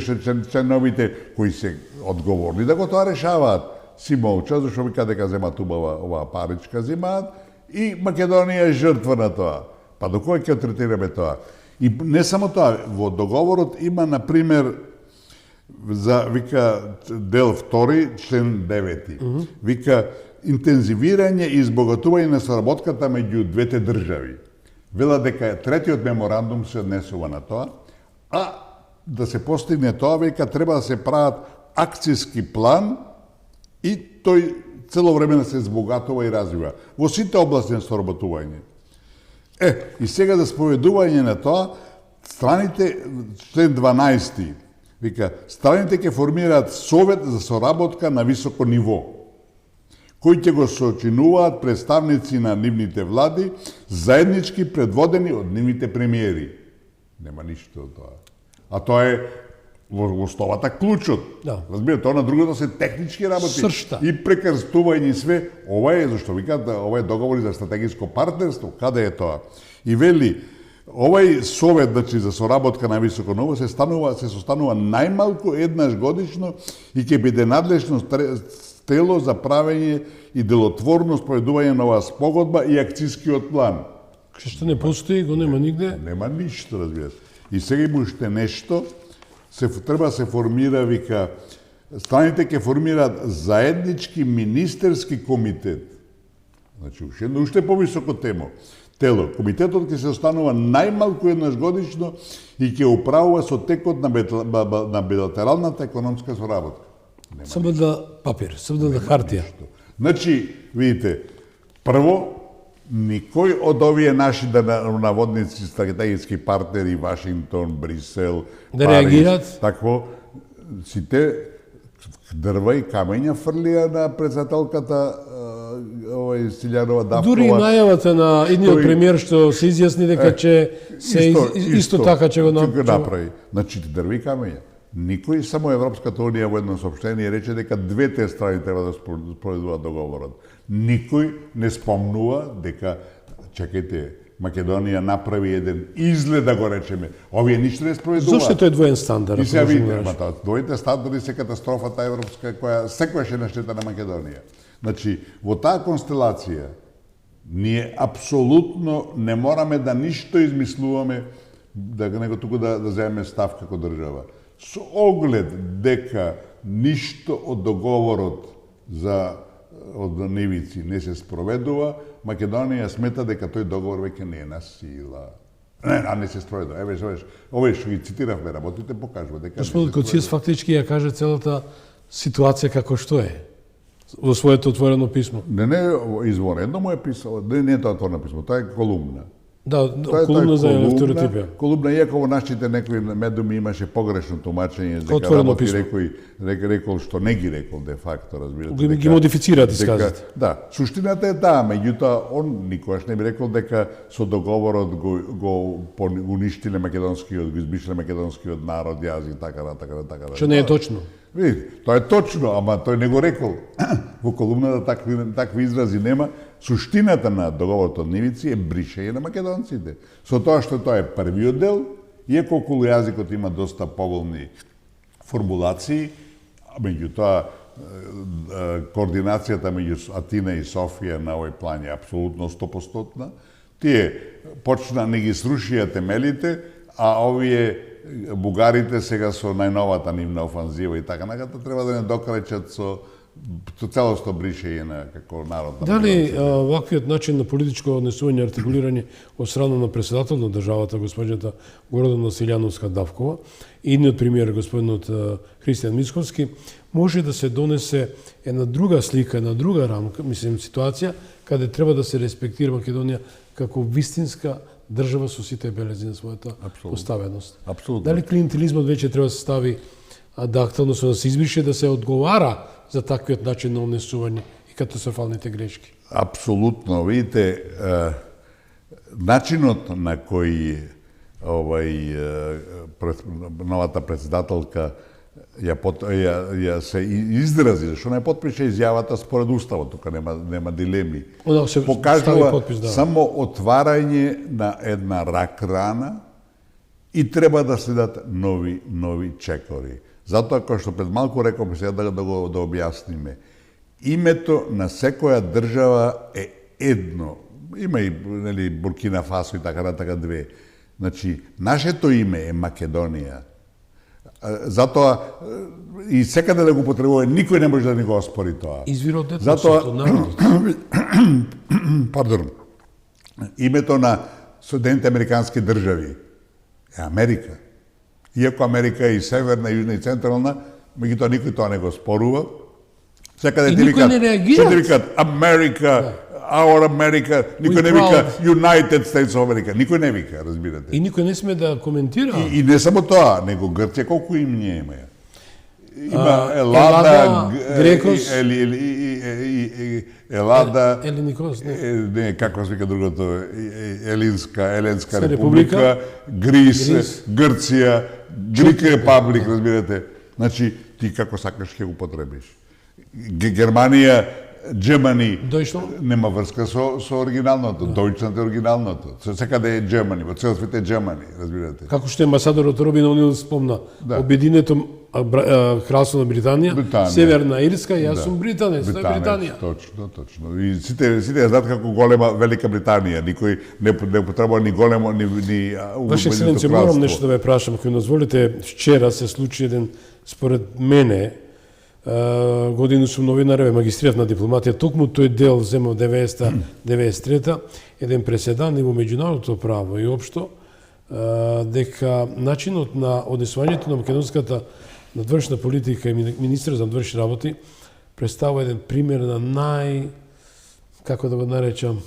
членовите кои се одговорни да го тоа решаваат, си молчат, зашто вика дека земат убава оваа паричка земаат и Македонија е жртва на тоа. Па до кој ќе третираме тоа? И не само тоа, во договорот има, например, вика дел 2, член 9. Вика интензивирање и избогатување на соработката меѓу двете држави. Вела дека третиот меморандум се однесува на тоа, а да се постигне тоа, века треба да се прават акцијски план и тој цело време да се збогатува и развива во сите области на соработување. И сега за споведување на тоа, страните, член 12, вика, страните ќе формираат совет за соработка на високо ниво, кои ќе го сочинуваат представници на нивните влади, заеднички предводени од нивните премиери. Нема ништо од тоа. А тоа е во основата клучот. Да. Разбирате, тоа на другото се технички работи. Сршта. И прекрстување и све. Ова е, зашто викаат, ова е договори за стратегиско партнерство. Каде е тоа? И вели, овај совет, значи, за соработка на високо ниво се состанува најмалку еднаш годишно и ќе биде надлежно тело за правење и делотворно спроведување на оваа спогодба и акцијскиот план. Што не постои, го нема нигде. Нема ништо, разбирате. И сега има уште нешто, треба да се формира, вика, страните ќе формираат заеднички министерски комитет. Значи, уште повисоко тело. Комитетот ќе се останува најмалку еднаш годишно и ќе управува со текот на билатералната економска соработка. Само да папир, само да хартија. Значи, видите, прво, никој од овие наши наводници стратегиски партнери, Вашингтон, Брисел, да Париз, реагираат, такво, сите дрва и камења фрлија на председателката Силјанова Дафкова. дури и најавата на едниот премиер што се изјасни дека ќе се исто така ќе го направи. Значи, дрва и камења. Никој, само Европската унија во едно соопштение рече дека двете страни треба да спроведуваат договорот. Никој не спомнува дека, чекајте, Македонија направи еден изглед, да го речеме. Овие ништо не спроведуваат. Зошто тој двоен стандард? И сега видите, двоите стандарди се катастрофата европска која секогаш е на штета на Македонија. Значи, во таа констелација ние апсолутно не мораме да ништо измислуваме, него туку да земеме став како држава. Со оглед дека ништо од договорот од нивици не се спроведува, Македонија смета дека тој договор веќе не е на сила. Не се спроведува. Овие што ги цитиравме, работите покажува дека... Господин Коцијас фактички ја каже целата ситуација како што е во своето отворено писмо. Не, изворено му е писало. Не е тоа отворено писмо, тоа е колумна. Да, колумна за авторитипија. Колумна, иако во нашите некои медуми имаше погрешно тумачење, дека работи рекол што не ги рекол де факто, разбирате. Ги модифицираат исказите. Да, суштината е таа, меѓутоа он никогаш не би рекол дека со договорот го уништиле македонскиот, го измишле македонскиот народ, јазик, така. Што не е точно. Видите, тоа е точно, ама тој не го рекол. Во колумната такви изрази нема. Суштината на договорот од нивици е бришење на македонците. Со тоа што тоа е првиот дел, иако околу јазикот има доста поголни формулации, меѓутоа координацијата меѓу Атина и Софија на овој план е апсолутно 100%. Тие почна не ги срушија темелите, а овие бугарите сега со најновата нивна офанзива и така наката треба да не докречат со целосно бришење на како народ. Дали ваквиот начин на политичко однесување, артикулирање од страна на председател на државата, господината Гордана Силјановска Дафкова, и едниот премиер, господинот Христијан Мицковски, може да се донесе една друга слика, една друга рамка, мислим, ситуација, каде треба да се респектира Македонија како вистинска држава со сите белези на својата поставеност. Апсолутно. Дали клиентелизмот веќе треба да се стави односно да се избрише, да се одговара за таквиот начин на однесување и катастрофалните грешки? Апсолутно. Видите, начинот на кој новата председателка ја се изрази, зашто не потпише изјавата според уставот, тука нема дилеми. Покажува само отварање на една рак рана и треба да следат нови чекори. Затоа, кој што пред малку реков, сега да го објасниме, името на секоја држава е едно. Има и Буркина Фасо и така две. Значи, нашето име е Македонија. Затоа и секаде да го потребува, никој не може да ни го оспори тоа. Извира од Затоа, етносот, од народот. пардон, името на Соединените американски држави е Америка. Иако Америка е и северна, и јужна, и централна, меѓутоа никој тоа не го спорува. Секаде И ти никој не реагира. Се викаат Америка, our America, никој не вика United States of America, никој не вика, разбирате. И никој не сме да коментира. И не само тоа, него Грција колку имја има? Има Елада, Грекос, Елада, Елиникос, не, како се вика другото, Еленска Република, република, Грис, Грис, Грција, Грик републик, разбирате. Значи, ти како сакаш ќе го потребиш. Германија, Germany Дојшло? нема врска со оригиналното, Deutschland е оригиналното. Секаде е Germany, во цел свет е Germany, разбирате. Како што амбасадорот Робин Онил спомна, обединето кралство на Британија, Северна Ирска, јас сум британец, тоа е Британија. Точно. И сите знаат како голема Велика Британија, никој не потребува ни големо ни Ваше екселенција, морам нешто да ве прашам, ако ми дозволите. Вчера се случи еден, според мене, годину сум новинар, магистрирав на дипломатија, токму тој дел земав 90-93, еден преседан и во меѓународното право и општо, дека начинот на однесувањето на македонската надвршна политика и министер за надвршни работи представува еден пример на како да го наречам,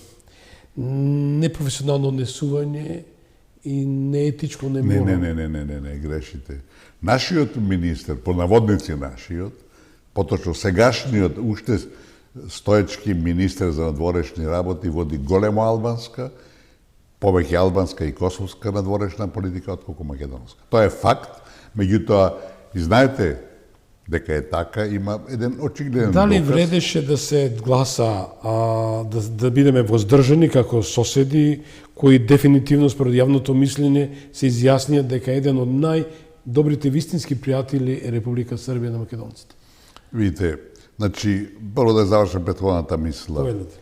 непрофесионално однесување и неетичко неморално. Не, грешите. Нашиот министер, по наводници нашиот, поточно сегашниот уште стоечки министер за надворешни работи води големо албанска, повеќе албанска и косовска надворешна политика отколку македонска. Тоа е факт, меѓутоа и знаете дека е така, има еден очигледен доказ. Дали вредеше да се гласа, да бидеме воздржани како соседи, кои дефинитивно според јавното мислење се изјаснија дека еден од најдобрите вистински пријатели е Република Србија на македонците? Видите, значи, прво да завршам претходната мисла. Повелете.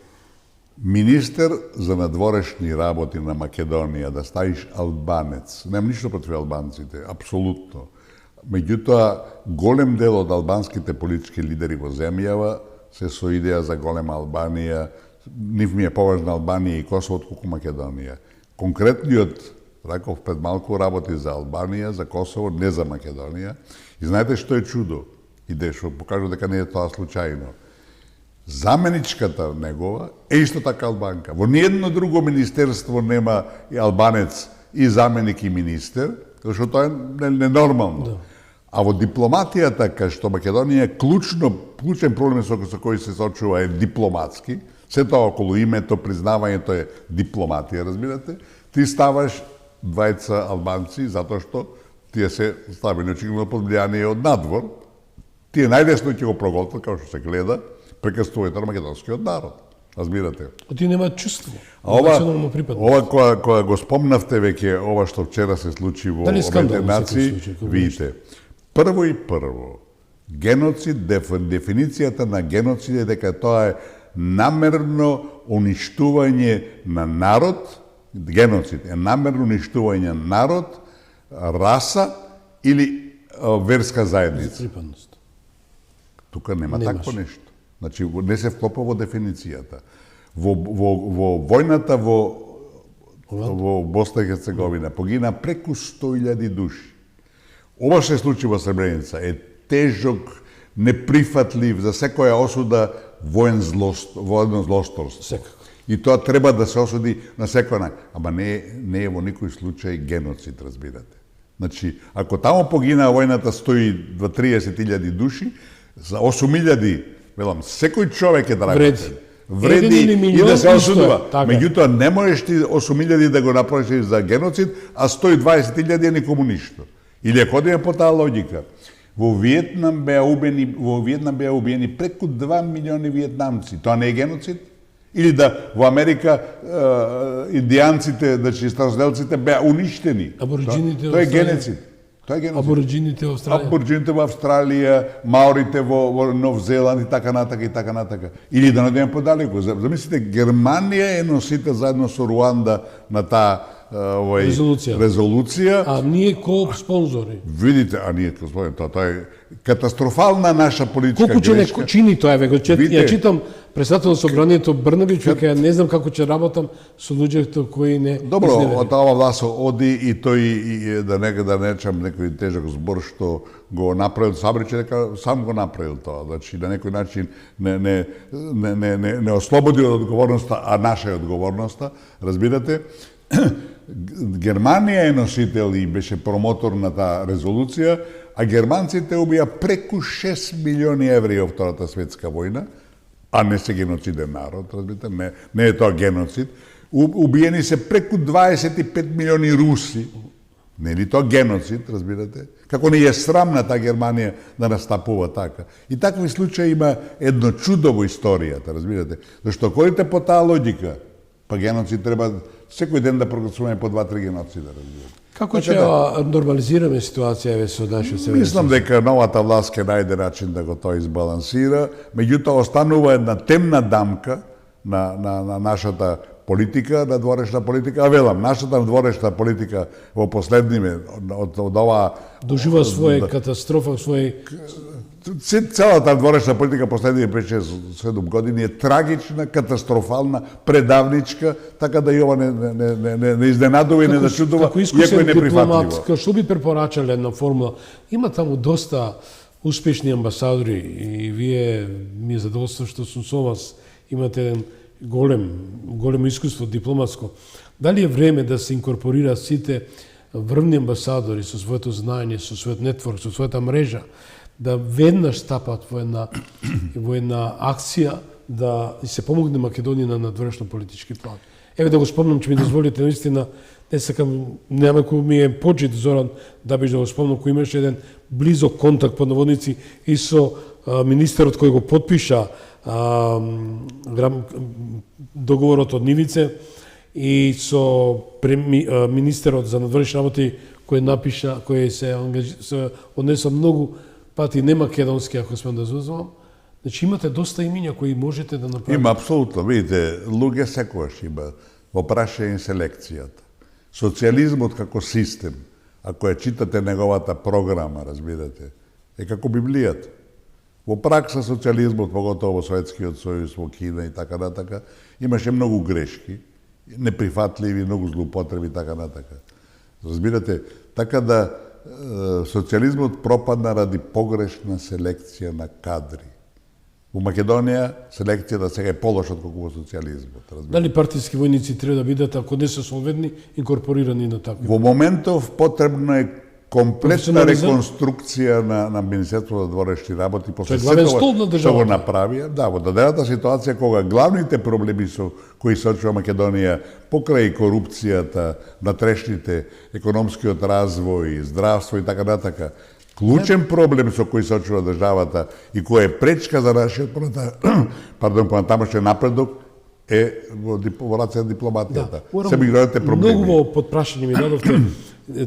Министер за надворешни работи на Македонија, да ставиш албанец, немам ништо против албанците, апсолутно. Меѓутоа, голем дел од албанските политички лидери во земјава се со идеја за голема Албанија, нив ми е поважна Албанија и Косово отколку Македонија. Конкретниот Раков пред малку работи за Албанија, за Косово, не за Македонија. И знаете што е чудо? И што покажу дека не е тоа случајно. Заменичката негова е исто така албанка. Во ниедно друго министерство нема и албанец и заменик и министер, што тоа е ненормално. Да. А во дипломатијата, кај што Македонија е клучен проблем со кој се соочува е дипломатски, се тоа околу името, признавањето е дипломатија, разбирате, ти ставаш двајца албанци затоа што тие се ставени очигледно под влијание од надвор, тие најлесно ќе го проголтат, како што се гледа, прекрстувањето на македонскиот народ. Разбирате? Тие немаат чувство. Ова кога го спомнавте веќе, ова што вчера се случи во Обединетите нации, видите, прво, геноцид, дефиницијата на геноцид е дека тоа е намерно уништување на народ, геноцид е намерно уништување на народ, раса или верска заедница. Тука нема такво нешто. Значи, не се вклопа во дефиницијата. Во војната во Босна и Херцеговина погина преку 100.000 души. Ова што се случи во Сребреница е тежок, неприфатлив за секоја осуда воено злосторство. И тоа треба да се осуди на секој начин. Ама не е во никој случај геноцид, разбирате. Значи, ако таму погина војната 130.000 души, за 8.000, велам, секој човек е драгоцен. Вреди и да се осудува. Меѓутоа, не можеш ти 8.000 да го направиш за геноцид, а 120.000 никому ништо. Или ако одиме по таа логика, во Виетнам беа убиени преку 2 милиони виетнамци. Тоа не е геноцид? Или да во Америка индијанците, значи староселците беа уништени. Тоа е геноцид. Абориджините во Австралија. Абориджините во Австралија, маорите во Нов Зеланд и така натака. Или да не одиме подалеку. Замислите, Германија е носител заедно со Руанда на таа резолуција. А ние ко спонзори? Видите, а ние ко спонзори, тоа е катастрофална наша политичка Колку ќе грешка. не чини тоа, ја читам председател на собранието Брнабич, вика ја не знам како ќе работам со луѓето кои не Добро, од ова власт оди и тој и да нечам некој тежок збор што го направил Сабрич, дека сам го направил тоа. Значи на некој начин не ослободи од одговорноста, а наша е одговорноста, разбирате? Германија е носител и беше промотор на таа резолуција, а германците убија преку 6 милиони евреи во Втората светска војна, а не се геноциден народ, разбирате, не е тоа геноцид. Убиени се преку 25 милиони руси. Не е ли тоа геноцид, разбирате? Како не е срам на таа Германија да настапува така. И такви случаи има едно чудо во историјата, разбирате? Зашто коите по таа логика, па геноцид треба секој ден да прогласуваме по 2-3 геноцида, разбирате? Како ќе нормализираме ситуација со нашиот север? Мислам дека новата власт ќе најде начин да го тоа избалансира, меѓутоа останува една темна дамка на нашата политика, на дворешна политика, а велам, нашата дворешна политика во последниве од оваа дожива своја катастрофа, целата дворешна политика последниве 5-6-7 години е трагична, катастрофална, предавничка, така да и ова не изненадува и не зачудува, иако е неприфатливо. Што би препорачале една формула? Има таму доста успешни амбасадори и вие ми е задоволство што сум со вас. Имате еден големо искуство дипломатско. Дали е време да се инкорпорира сите врвни амбасадори со своето знаење, со својот нетворк, со својата мрежа, да веднаш стапат во една акција да се помогне Македонија на надворешно политички план. Еве да го спомнам, че ми дозволите, наистина, не сакам, нема кој ми е почит Зоран да да го спомнам, кој имаше еден близок контакт под наводници и со министерот кој го потпиша договорот од Нивице и со министерот за надворешни работи кој се однесо многу пати не македонски, ако смем да зузмам. Значи имате доста имиња кои можете да направите. Има апсолутно, видите, луѓе секогаш има во прашање селекцијата. Социјализмот како систем, ако ја читате неговата програма, разбирате, е како Библијата. Во пракса социјализмот, поготово во Советскиот сојуз, во Кина и така натака, имаше многу грешки, неприфатливи, многу злоупотреби и така натака. Разбирате, така да социјализмот пропадна ради погрешна селекција на кадри. Во Македонија селекцијата сега е полоша отколку во социјализмот. Дали партиски војници треба да бидат, ако не се солведни, инкорпорирани на такви? Во моментов потребно е комплетна реконструкција на Министерството за дворешни работи после сето што го направија. Да, во дадената ситуација кога главните проблеми со кои се очува Македонија покрај корупцијата, натрешните, економскиот развој, здравство и така натака, клучен проблем со кој се очува државата и кој е пречка за нашиот понатамошен напредок е во рацете на дипломатијата. Се мигрантите проблеми. Многу под прашање ми дадовте,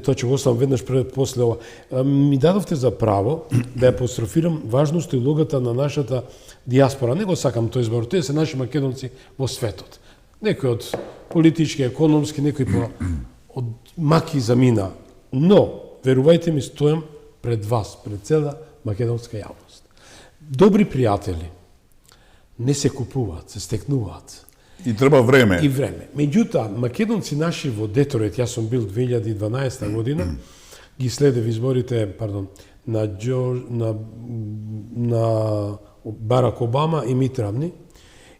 тоа ќе го оставам веднаш после ова. Ми дадовте за право да ја апострофирам важноста и улогата на нашата диаспора. Не го сакам тој збор, тие се наши македонци во светот. Некои од политички, економски, некои од маки замина. Но, верувајте ми, стојам пред вас, пред цела македонска јавност. Добри пријатели не се купуваат, се стекнуваат. И треба време. И време. Меѓутоа, македонци наши во Детройт, јас сум бил 2012 година, ги следев изборите, на Барак Обама и Мит Ромни,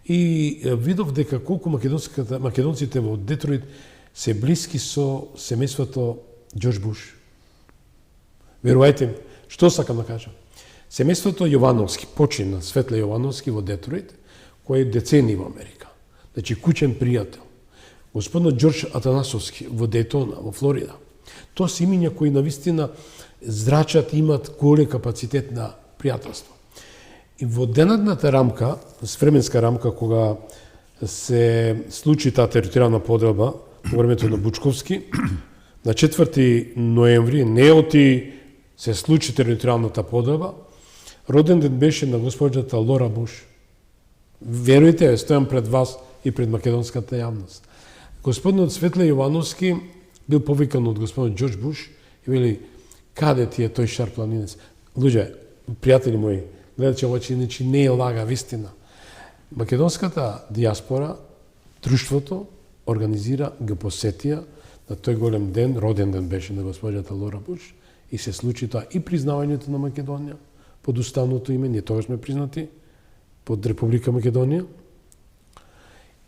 и видов дека колку македонците во Детройт се блиски со семејството Џорџ Буш. Верувајте ми, што сакам да кажам? Семејството Јовановски, почина Светле Јовановски во Детройт, кој е децени во Америка. Значи, куќен пријател. Господинот Ѓорџ Атанасовски во Дејтона, во Флорида. Тоа се имиња кои навистина зрачат, имат голем капацитет на пријателство. И во денадната рамка, временска рамка, кога се случи таа територијална поделба во времето на Бучковски, на 4 ноември, неоти се случи територијалната поделба, роден ден беше на госпоđата Лора Буш. Верујте, стојам пред вас и пред македонската јавност. Господинот Светле Јовановски бил повикан од господин Џорџ Буш и вели, каде ти е тој шарпланинец? Луѓе, пријатели мои, гледачи, ова че не е лага, вистина. Македонската диаспора, друштвото, организира, го посетија на тој голем ден, роден ден беше на госпоѓата Лора Буш, и се случи тоа и признавањето на Македонија под уставното име, ние тогаш сме признати под Република Македонија.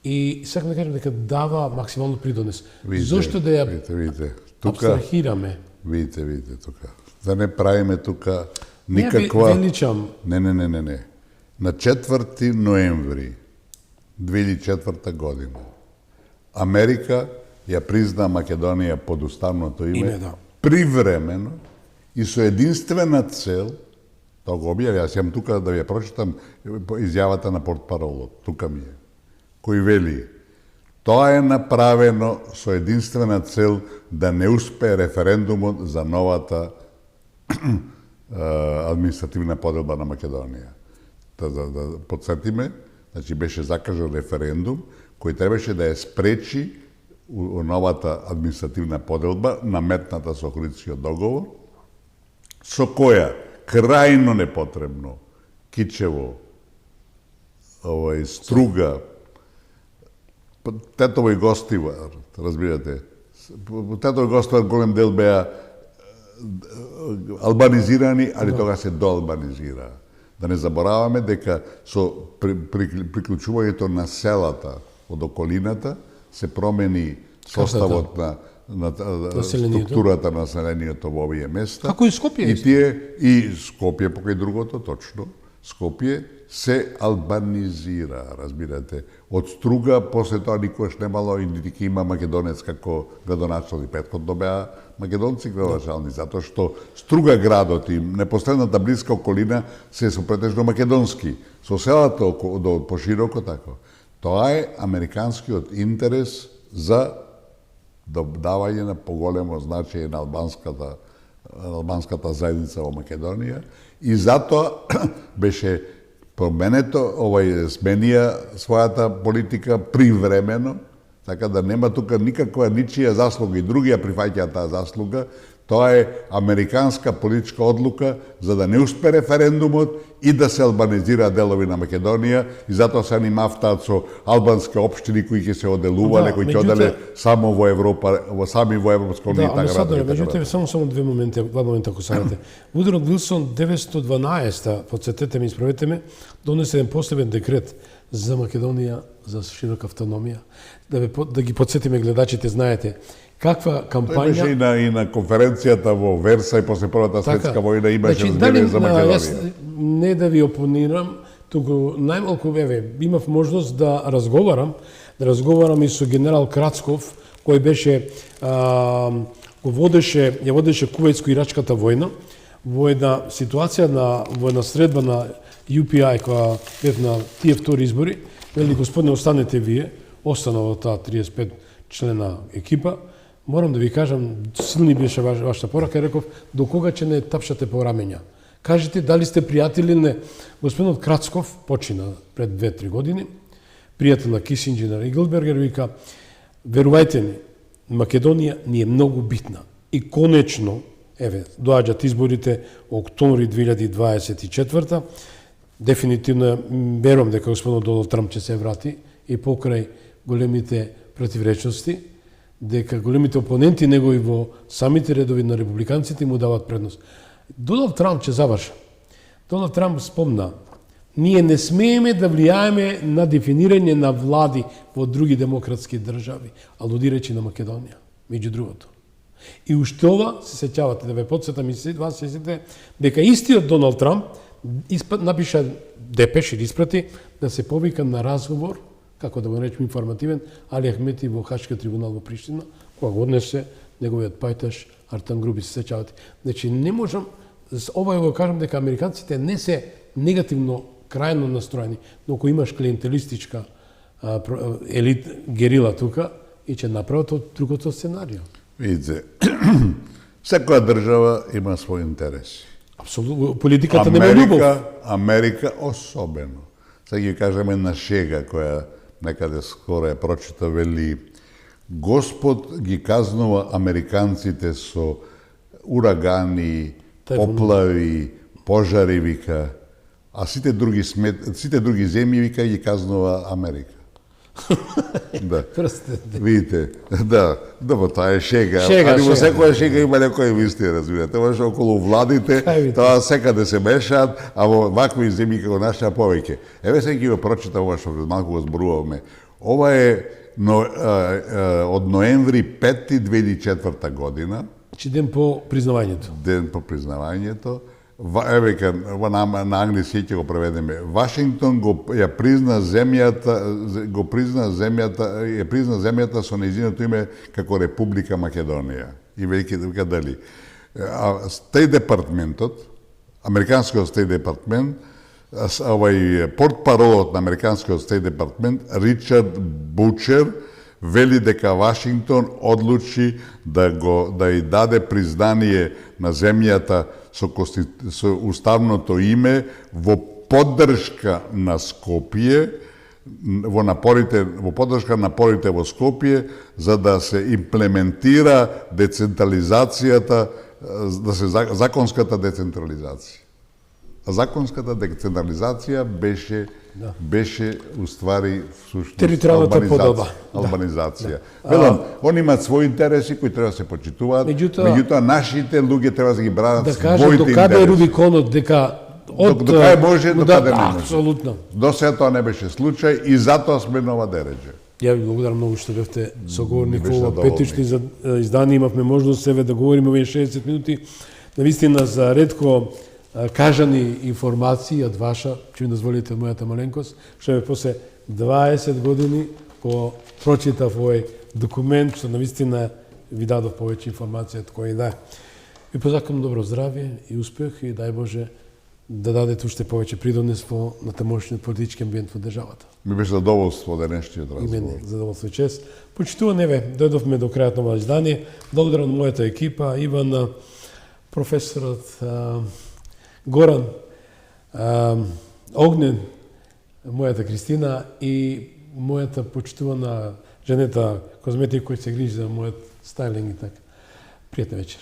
И сакам да кажам дека дава максимално придонес. Зошто да ја абстрахираме? Видите тука. Да не правиме тука никаква... Не величам. Не. На 4 ноември 2004 година Америка ја призна Македонија под уставното име, привремено и со единствена цел, тоа го објави, јас јам тука да ја прочитам изјавата на портпаролот, тука ми е, кој вели: тоа е направено со единствена цел да не успее референдумот за новата административна поделба на Македонија. Да подсетиме, значи беше закажан референдум кој требаше да ја спречи новата административна поделба, наметната со Охридскиот договор, со која крајно непотребно Кичево, Струга, Тетово и Гостивар, разбирате, Тетово и Гостивар голем дел беа албанизирани, али тога се доалбанизира. Да не забораваме дека со приклучувањето на селата од околината се промени составот на структурата на населението во овие места. Како и Скопје. И Скопје покај другото, точно. Скопје се албанизира, разбирате. Од Струга, после тоа никогаш немало и нити ќе има македонец како градоначалник. Претходно беа македонци градоначални, затоа што Струга градот и непосредната блиска околина се со претежно македонски. Со селата до пошироко тако. Тоа е американскиот интерес за давање на поголемо значење на албанската заедница во Македонија и затоа беше променето, сменија својата политика привремено, така да нема тука никаква ничија заслуга и други ја прифаќаат таа заслуга. Тоа е американска политичка одлука за да не успе референдумот и да се албанизира делови на Македонија и затоа се мафтаат со албански општини кои ќе се оделувале, кои ќе оделе само во Европа, сами во Европска унија. Да, амбасадоре, меѓутоа само два момента ако сакате. Вудро Вилсон 912, подсетете ме, исправете ме, донесе еден посебен декрет за Македонија за широка автономија. Да ги подсетиме гледачите, знаете, каква кампања... Тој беше и на конференцијата во Версај после Првата светска војна имаше разбирање за Македонија. Не да ви опонирам, туку најмалку имав можност да разговарам и со генерал Крацков, кој беше ја водеше Кувајтско-ирачката војна во една ситуација во една средба на UPI која бев на тие втори избори. Вели, господине, останете вие, останала таа 35 члена екипа. Морам да ви кажам, силни беше вашата порака и реков, до кога ќе не тапшате по рамења. Кажете дали сте пријатели или не. Господинот Крацков почина пред 2-3 години, пријател на Кисинџер и Иглбергер, вика, верувајте ми, Македонија ни е многу битна. И конечно, доаѓаат изборите октомври 2024, дефинитивно верувам дека господинот Доналд Трамп ќе се врати и покрај големите противречности, дека големите опоненти негови во самите редови на републиканците му дават предност. Доналд Трамп ќе заврша. Доналд Трамп спомна, ние не смееме да влијаеме на дефинирање на влади во други демократски држави, алудирајќи на Македонија, меѓу другото. И уште ова, се сеќавате, да ве подсетам и вас сетите, дека истиот Доналд Трамп напиша депеш или испрати да се повика на разговор, како да го речем информативен, Али Ахмети во Хашкиот трибунал во Приштина, кога го однесе неговиот пајташ Артан Груби, се сеќавате. Значи, не можам, ова го кажам дека американците не се негативно крајно настроени, но ако имаш клиентелистичка герила тука, и ќе направат од другото сценарио. Видите, секоја држава има свој интереси. Апсолутно, политиката нема љубов. Америка особено. Сега ќе кажеме една шега која некаде скоро ја прочита, вели, Господ ги казнува американците со урагани, поплави, пожари, вика, а сите други земји, вика, ги казнува Америка. Да. Видите, да, добро, тоа е шега. Али во секоја шега има некоја вистина, разбирате. Може околу владите, тоа секаде се мешаат, а во вакви земји како нашата повеќе. Еве сега ќе го прочитам ова што пред малку го зборуваме. Ова е од ноември 5 2004 година. Значи ден по признавањето. Ден по признавањето. Еве на англиски ќе го преведеме. Вашингтон ја призна земјата со нејзиното име како Република Македонија. И вика дали. Стејт департментот, американскиот Стејт департмент, портпаролот на американскиот Стејт департмент Ричард Бучер вели дека Вашингтон одлучи да ја даде признание на земјата со уставното име во поддршка на Скопје, во поддршка на напорите во Скопје, за да се имплементира децентрализацијата, да се законската децентрализација. А законската децентрализација беше уствари територијалната поделба. Албанизација. Велам, они имаат своји интереси кои треба да се почитуваат, меѓутоа нашите луѓе треба да ги бранат да своите интереси. Да кажат докаде е Рубиконот, дека од кај може до каде не може. Апсолутно. До сега тоа не беше случај и затоа сме нова дереđe. Ја ви благодарам многу што бевте соговорник во ова петични издание. Имавме можност себе да говориме овие 60 минути навистина за ретко кажани информации од ваша, ќе ми дозволите мојата маленкост, што е после 20 години по прочитав овој документ, што навистина ви дадов повеќе информација од кој да. Ви позакам добро здравје и успех и дај Боже да дадете уште повеќе придонес во на тамошниот политички амбиент во државата. Ми беше задоволство денешниот разговор. И мене задоволство и чест. Почитуван, еве, дојдовме до крајот на ова издание. Благодарам на мојата екипа, Иван, професорот Горан, Огнен, мојата Кристина и мојата почитувана женета козметик кој се грижи за мојот стайлинг и така. Пријатна вечер.